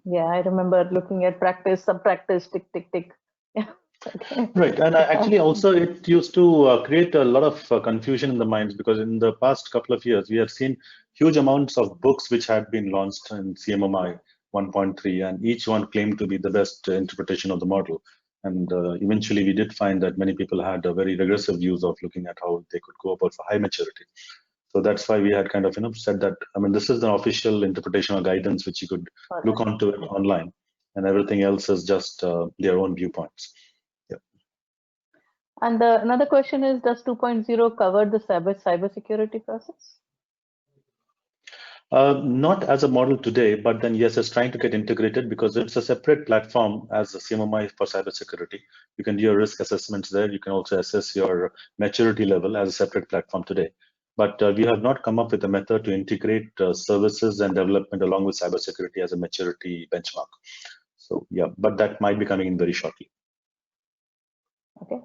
Yeah, I remember looking at practice, sub-practice, tick, tick, tick. Yeah. Okay. Right, and actually also it used to create a lot of confusion in the minds, because in the past couple of years we have seen huge amounts of books which had been launched in CMMI 1.3, and each one claimed to be the best interpretation of the model. And eventually we did find that many people had a very regressive views of looking at how they could go about for high maturity. So that's why we had kind of said that, I mean, this is the official interpretation or guidance which you could look onto it online, and everything else is just their own viewpoints. And another question is, does 2.0 cover the cybersecurity process? Not as a model today, but then yes, it's trying to get integrated, because it's a separate platform as a CMMI for cybersecurity. You can do your risk assessments there. You can also assess your maturity level as a separate platform today. But we have not come up with a method to integrate services and development along with cybersecurity as a maturity benchmark. So yeah, but that might be coming in very shortly. Okay.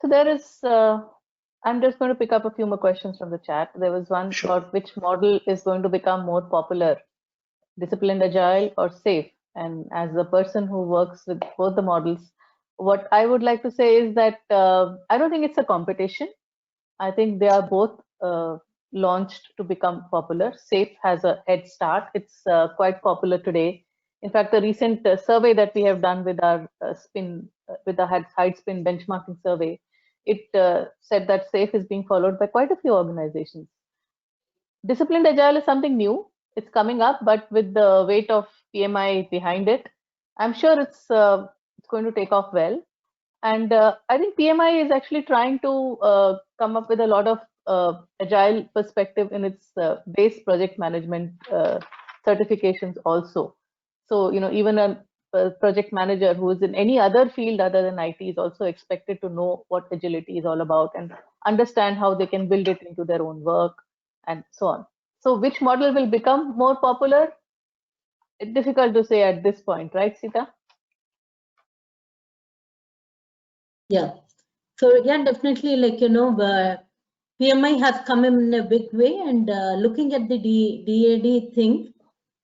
So there is, I'm just going to pick up a few more questions from the chat. There was one about which model is going to become more popular, disciplined agile or safe. And as a person who works with both the models, what I would like to say is that I don't think it's a competition. I think they are both launched to become popular. SAFE has a head start. It's quite popular today. In fact, the recent survey that we have done with our with the hide spin benchmarking survey, it said that SAFE is being followed by quite a few organizations. Disciplined agile is something new. It's coming up, but with the weight of PMI behind it, I'm sure it's going to take off well. And I think PMI is actually trying to come up with a lot of agile perspective in its base project management certifications also. So, even a project manager who is in any other field other than IT is also expected to know what agility is all about and understand how they can build it into their own work and so on. So which model will become more popular? It's difficult to say at this point, right, Sita? Yeah. So yeah, definitely, PMI has come in a big way, and looking at the DAD thing,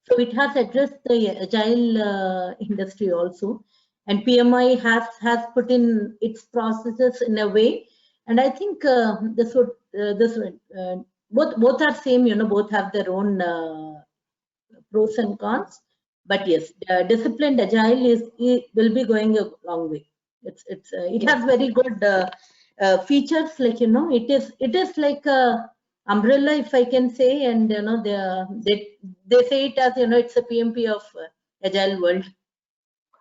so it has addressed the agile industry also, and PMI has put in its processes in a way, and I think both are same, both have their own pros and cons, but yes, disciplined agile will be going a long way. It has very good features, like it is like a umbrella, if I can say, and they say it as it's a PMP of agile world.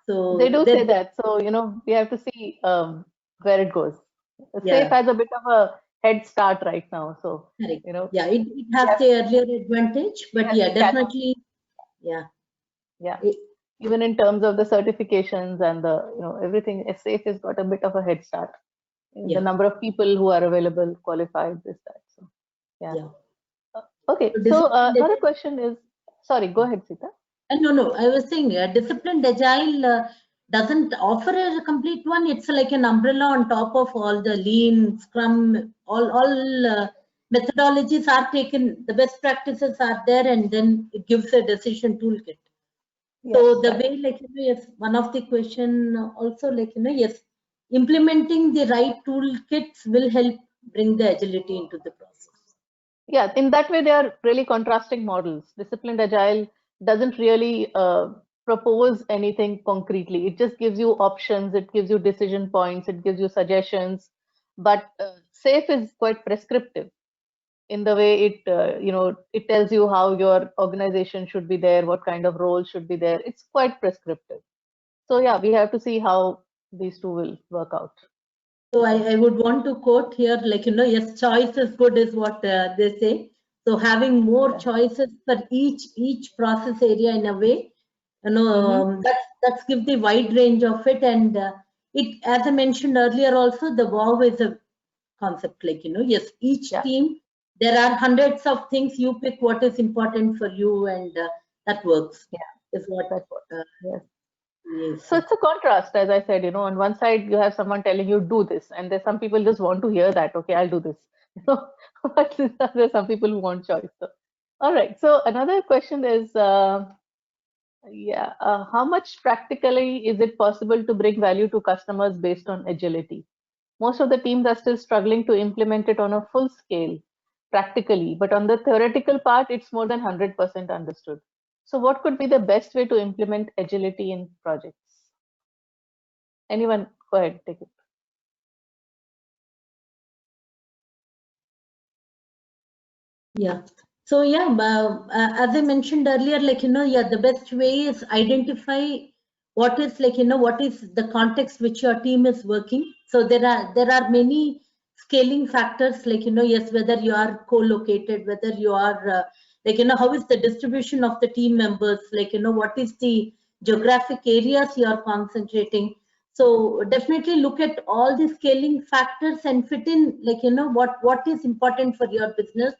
So they do say that. So we have to see where it goes. SAFE has a bit of a head start right now. So yeah, it has the earlier advantage, but yeah, definitely, yeah. Even in terms of the certifications and the everything, SAFE has got a bit of a head start. The number of people who are available, qualified, this, that. So yeah. Okay. So another question is, sorry, go ahead, Sita. No, I was saying disciplined agile doesn't offer a complete one. It's like an umbrella on top of all the lean, scrum, all methodologies are taken, the best practices are there, and then it gives a decision toolkit. Yes, so the way, yes, one of the question also, yes, implementing the right toolkits will help bring the agility into the process. Yeah, in that way, they are really contrasting models. Disciplined agile doesn't really propose anything concretely. It just gives you options, it gives you decision points, it gives you suggestions. But SAFe is quite prescriptive in the way it, it tells you how your organization should be there, what kind of role should be there. It's quite prescriptive. So yeah, we have to see how these two will work out. So I would want to quote here, like, yes, choice is good is what they say. So having more choices for each process area in a way, that's give the wide range of it. And it, as I mentioned earlier, also the WOW is a concept, like, yes, each team, there are hundreds of things. You pick what is important for you, and that works. Yeah, is what that's what. Yes. Yes. So it's a contrast, as I said, on one side you have someone telling you do this, and there's some people just want to hear that, okay, I'll do this. But there's some people who want choice. So, all right. So another question is, how much practically is it possible to bring value to customers based on agility? Most of the teams are still struggling to implement it on a full scale, practically, but on the theoretical part, it's more than 100% understood. So what could be the best way to implement agility in projects? Anyone, go ahead, take it. Yeah. So yeah, as I mentioned earlier, like, the best way is identify what is, like, what is the context which your team is working. So there are many scaling factors, like, yes, whether you are co-located, whether you are like, how is the distribution of the team members, like, what is the geographic areas you are concentrating. So definitely look at all the scaling factors and fit in, like, what is important for your business.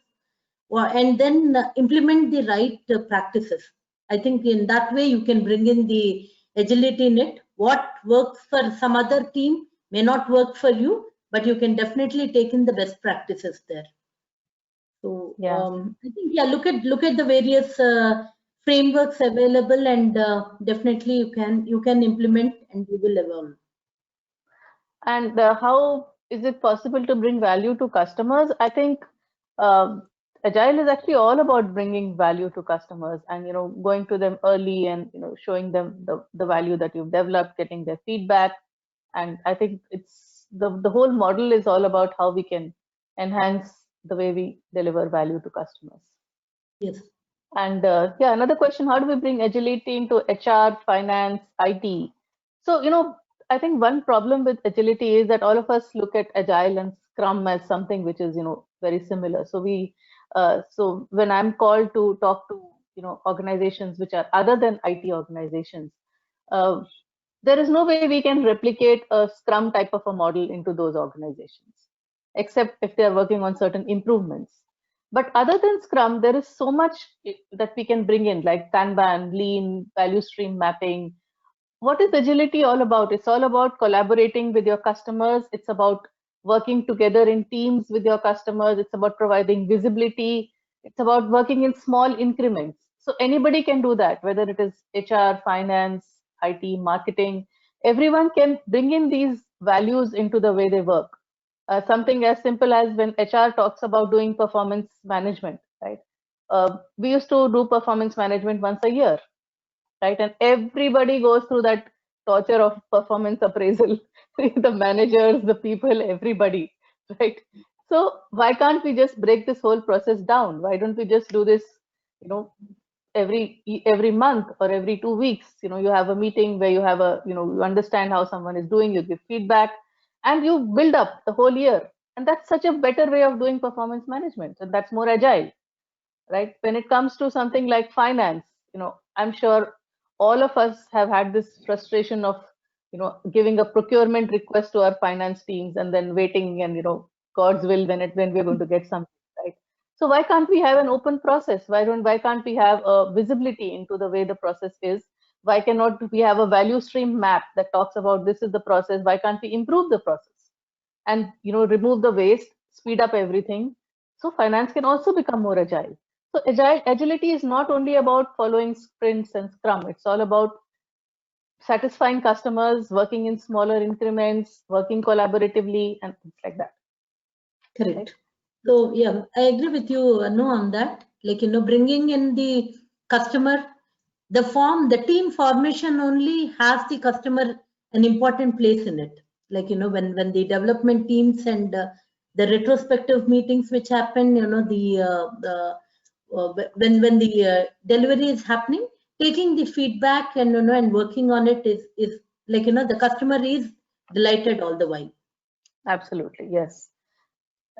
And then implement the right practices. I think in that way you can bring in the agility in it. What works for some other team may not work for you, but you can definitely take in the best practices there. So I think look at the various frameworks available, and definitely you can implement and you will evolve. And how is it possible to bring value to customers? I think Agile is actually all about bringing value to customers and going to them early and showing them the value that you've developed, getting their feedback. And I think it's the whole model is all about how we can enhance the way we deliver value to customers. Yes. And another question: how do we bring agility into HR, finance, IT? So I think one problem with agility is that all of us look at Agile and Scrum as something which is very similar. So so when I'm called to talk to organizations which are other than IT organizations, there is no way we can replicate a Scrum type of a model into those organizations, except if they are working on certain improvements. But other than Scrum, there is so much that we can bring in, like Kanban, Lean, value stream mapping. What is agility all about? It's all about collaborating with your customers. It's about working together in teams with your customers. It's about providing visibility. It's about working in small increments. So anybody can do that, whether it is HR, finance, IT, marketing. Everyone can bring in these values into the way they work. Something as simple as when HR talks about doing performance management, right? We used to do performance management once a year, right? And everybody goes through that torture of performance appraisal, the managers, the people, everybody, right? So why can't we just break this whole process down? Why don't we just do this, every month or every 2 weeks? You have a meeting where you have you understand how someone is doing, you give feedback, and you build up the whole year. And that's such a better way of doing performance management. And that's more agile, right? When it comes to something like finance, I'm sure all of us have had this frustration of, giving a procurement request to our finance teams and then waiting and, God's will when we're going to get something, right? So why can't we have an open process? Why can't we have a visibility into the way the process is? Why cannot we have a value stream map that talks about this is the process? Why can't we improve the process and remove the waste, speed up everything? So finance can also become more agile. So agility is not only about following sprints and Scrum. It's all about satisfying customers, working in smaller increments, working collaboratively, and things like that. Correct. Right? So yeah, I agree with you, on that. Like, bringing in the customer, the team formation only has the customer an important place in it. Like, when the development teams and the retrospective meetings which happen, when the delivery is happening, taking the feedback and and working on it is like, the customer is delighted all the while. Absolutely, yes.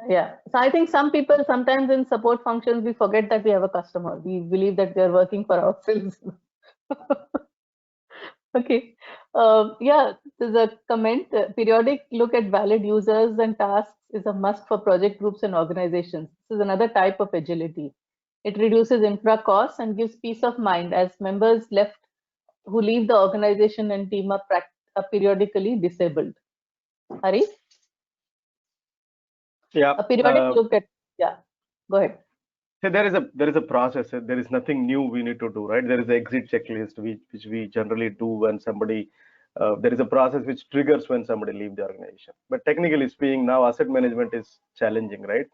Yeah. So I think some people, sometimes in support functions, we forget that we have a customer. We believe that we are working for ourselves. Okay. Yeah, there's a comment. Periodic look at valid users and tasks is a must for project groups and organizations. This is another type of agility. It reduces infra costs and gives peace of mind as members left who leave the organization and team are periodically disabled. Hari? Yeah. A periodic look at, yeah, go ahead. So there is a process. There is nothing new we need to do, right? There is an exit checklist which we generally do when somebody. There is a process which triggers when somebody leaves the organization. But technically speaking, now asset management is challenging, right?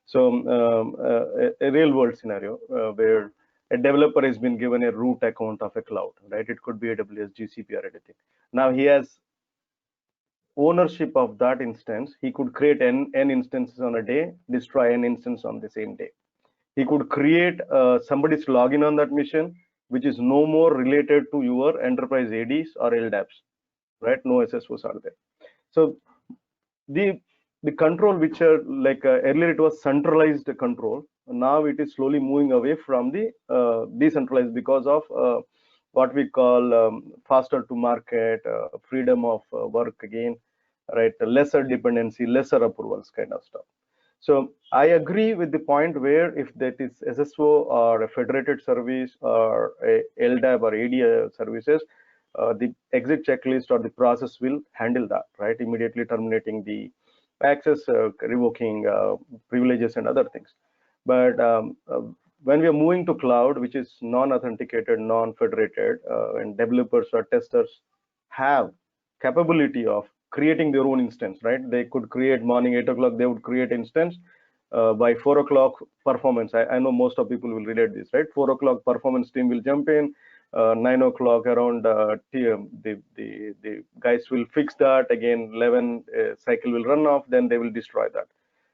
So a real world scenario where a developer has been given a root account of a cloud, right? It could be AWS, GCP, or anything. Now he has ownership of that instance. He could create n instances on a day, destroy n instance on the same day. He could create somebody's login on that mission, which is no more related to your enterprise ADs or LDAPs, right? No SSOs are there. So the control, which are like earlier it was centralized control, now it is slowly moving away from the decentralized because of what we call faster to market, freedom of work again, right? Lesser dependency, lesser approvals kind of stuff. So I agree with the point where if that is SSO or a federated service or a LDAP or AD services, the exit checklist or the process will handle that, right? Immediately terminating the access, revoking privileges and other things. But when we are moving to cloud, which is non-authenticated, non-federated, and developers or testers have capability of creating their own instance, right? They could create morning 8 o'clock, they would create instance. By 4 o'clock performance, I know most of people will relate this, right? 4 o'clock performance team will jump in. 9 o'clock around the guys will fix that again. 11 cycle will run off, then they will destroy that.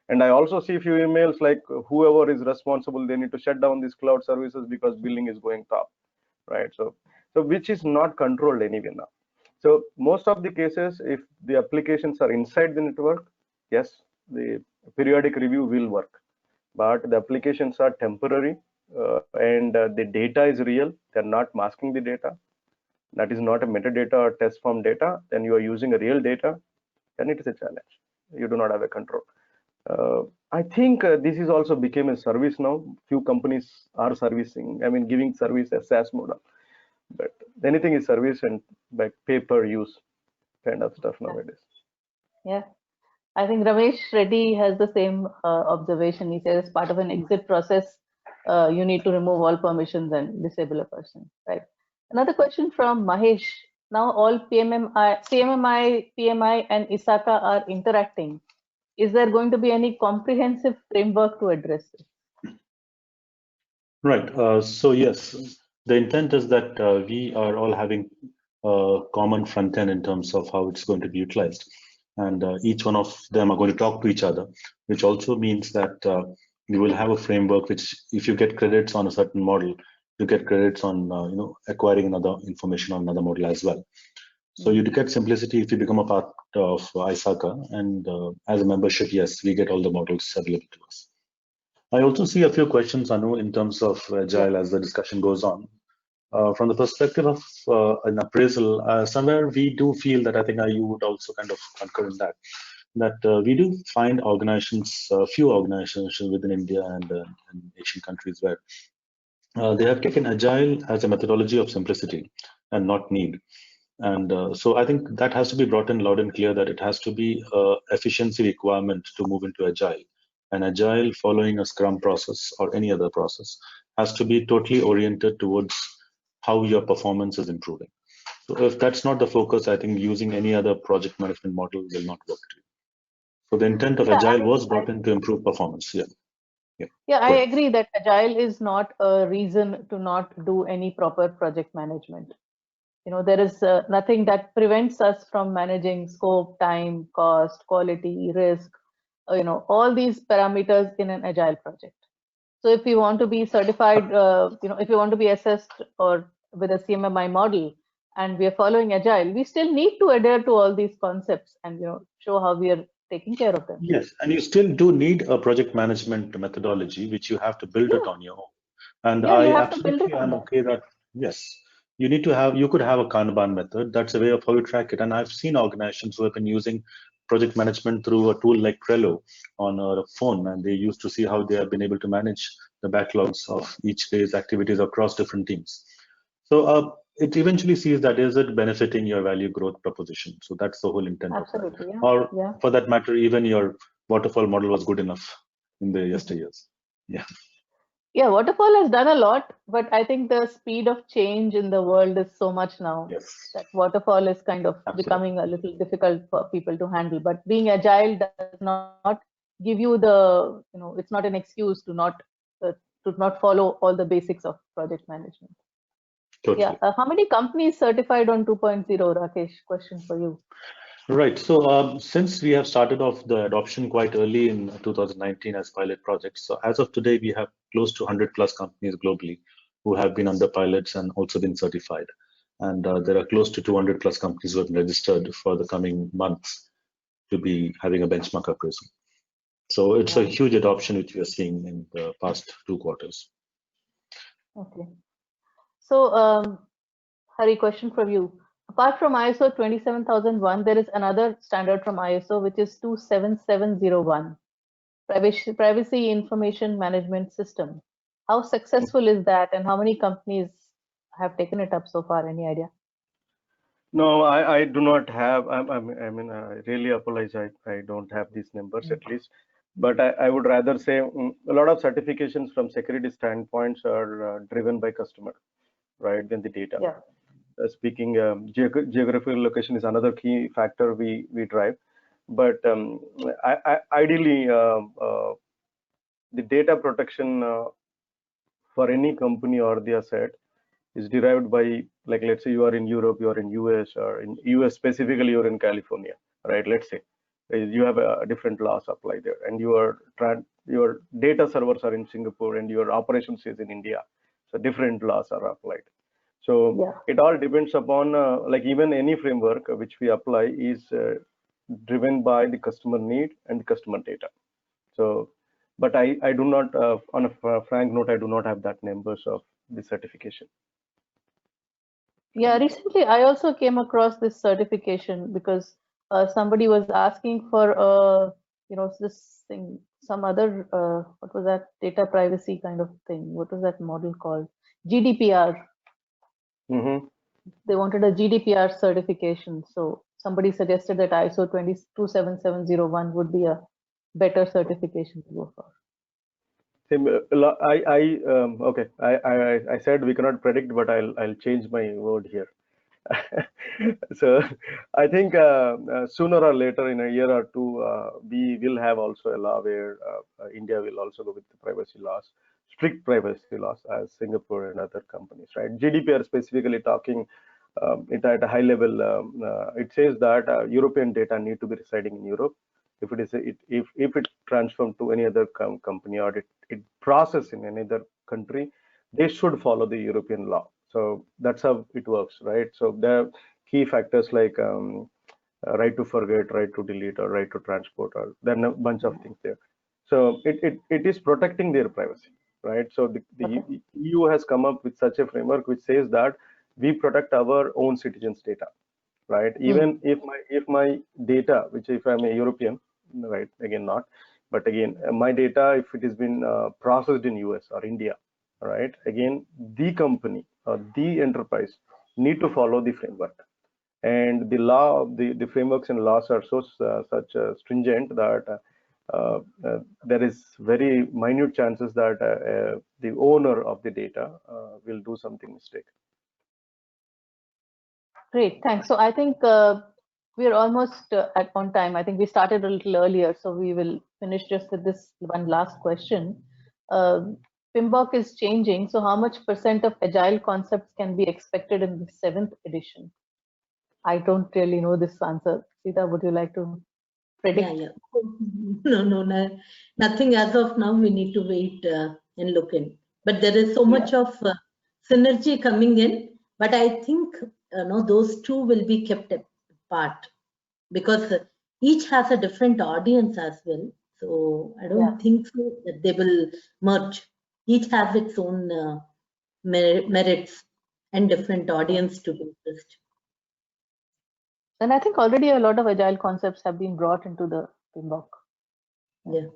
And I also see a few emails like whoever is responsible, they need to shut down these cloud services because billing is going top, right? So which is not controlled anyway now. So most of the cases, if the applications are inside the network, yes, the periodic review will work, but the applications are temporary and the data is real. They're not masking the data. That is not a metadata or test form data. Then you are using a real data, then it is a challenge. You do not have a control. I think this is also became a service now. Few companies are servicing, I mean, giving service as SaaS model. But anything is service and like pay per use kind of stuff nowadays. Yeah, I think Ramesh Reddy has the same observation. He says, as part of an exit process, you need to remove all permissions and disable a person, right? Another question from Mahesh. Now all CMMI, PMI, and ISACA are interacting. Is there going to be any comprehensive framework to address this? Right. So yes, the intent is that we are all having a common front end in terms of how it's going to be utilized, and each one of them are going to talk to each other, which also means that you will have a framework which, if you get credits on a certain model, you get credits on acquiring another information on another model as well. So you get simplicity if you become a part of ISACA, and as a membership, yes, we get all the models available to us. I also see a few questions, Anu, in terms of Agile as the discussion goes on. From the perspective of an appraisal, somewhere we do feel that, I think you would also kind of concur in that we do find organizations, few organizations within India and Asian countries where they have taken Agile as a methodology of simplicity and not need. And so I think that has to be brought in loud and clear, that it has to be an efficiency requirement to move into Agile. And Agile, following a Scrum process or any other process, has to be totally oriented towards how your performance is improving. So if that's not the focus, I think using any other project management model will not work. So the intent of Agile was brought in to improve performance. Yeah. Yeah, I Good. agree that agile is not a reason to not do any proper project management. There is nothing that prevents us from managing scope, time, cost, quality, risk, all these parameters in an agile project. So if you want to be certified, if you want to be assessed or with a CMMI model, and we are following agile, we still need to adhere to all these concepts and show how we are taking care of them. Yes, and you still do need a project management methodology, which you have to build it Yeah. on your own. And Yeah, I you have to build it absolutely on am that. okay that, yes, you could have a Kanban method. That's a way of how you track it. And I've seen organizations who have been using project management through a tool like Trello on a phone, and they used to see how they have been able to manage the backlogs of each day's activities across different teams. So it eventually sees that is it benefiting your value growth proposition. So that's the whole intent of that. Absolutely. Yeah. Or Yeah. for that matter, even your waterfall model was good enough in the yesteryears. Yeah. Yeah, waterfall has done a lot, but I think the speed of change in the world is so much now Yes. that waterfall is kind of Absolutely. becoming a little difficult for people to handle. But being agile does not give you the, it's not an excuse to not follow all the basics of project management. Totally. Yeah. How many companies certified on 2.0, Rakesh? Question for you. Right. So since we have started off the adoption quite early in 2019 as pilot projects, so as of today, we have close to 100 plus companies globally who have been under pilots and also been certified. And there are close to 200 plus companies who have been registered for the coming months to be having a benchmark appraisal. So it's a huge adoption which we are seeing in the past 2 quarters. Okay. So, Hari, question for you. Apart from ISO 27001, there is another standard from ISO, which is 27701, Privacy Information Management System. How successful is that, and how many companies have taken it up so far? Any idea? No, I do not have. I mean, I really apologize. I don't have these numbers at least. But I would rather say a lot of certifications from security standpoints are driven by customer, right, than the data. Yeah. Speaking geographical location is another key factor we drive, but ideally the data protection for any company or the asset is derived by, like, let's say you are in Europe, you are in US, or in US specifically you're in California, right? Let's say you have a different laws apply there, and your data servers are in Singapore and your operations is in India, so different laws are applied. So it all depends upon like even any framework which we apply is driven by the customer need and the customer data. So, but I do not, on a frank note, I do not have that numbers of the certification. Yeah, recently I also came across this certification because somebody was asking for this thing, some other what was that, data privacy kind of thing. What was that model called? GDPR. They wanted a GDPR certification. So somebody suggested that ISO 27701 would be a better certification to go for. Okay. I said we cannot predict, but I'll change my word here. So I think sooner or later, in a year or two, we will have also a law where India will also go with the privacy laws, strict privacy laws, as Singapore and other companies, right? GDPR specifically talking it at a high level. It says that European data need to be residing in Europe. If it is if it transformed to any other company, or it process in any other country, they should follow the European law. So that's how it works, right? So there are key factors like right to forget, right to delete, or right to transport, or then a bunch of things there. So it is protecting their privacy, right? So the EU has come up with such a framework which says that we protect our own citizens' data, right? Even if my data, which if I'm a European, right, again not, but again my data, if it has been processed in US or India, right, again the company or the enterprise need to follow the framework, and the law, the frameworks and laws are so such stringent that there is very minute chances that the owner of the data will do something mistake. Great, thanks. So I think we're almost on time. I think we started a little earlier, so we will finish just with this one last question. PMBOK is changing. So how much % of agile concepts can be expected in the 7th edition? I don't really know this answer. Sita, would you like to predict? Yeah. No, nothing as of now. We need to wait and look in. But there is so much of synergy coming in. But I think those two will be kept apart because each has a different audience as well. So I don't think so that they will merge. Each has its own merits and different audience to be interest. And I think already a lot of agile concepts have been brought into the PMBOK. Yeah.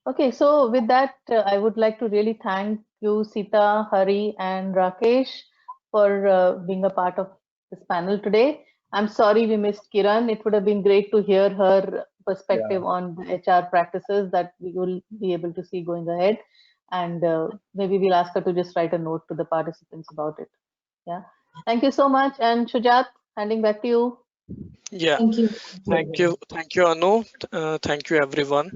Okay, so with that, I would like to really thank you, Sita, Hari, and Rakesh for being a part of this panel today. I'm sorry we missed Kiran. It would have been great to hear her perspective on the HR practices that we will be able to see going ahead. And maybe we'll ask her to just write a note to the participants about it. Yeah. Thank you so much. And Shujat, handing back to you. Yeah. Thank you. Thank you, Anu. Thank you, everyone.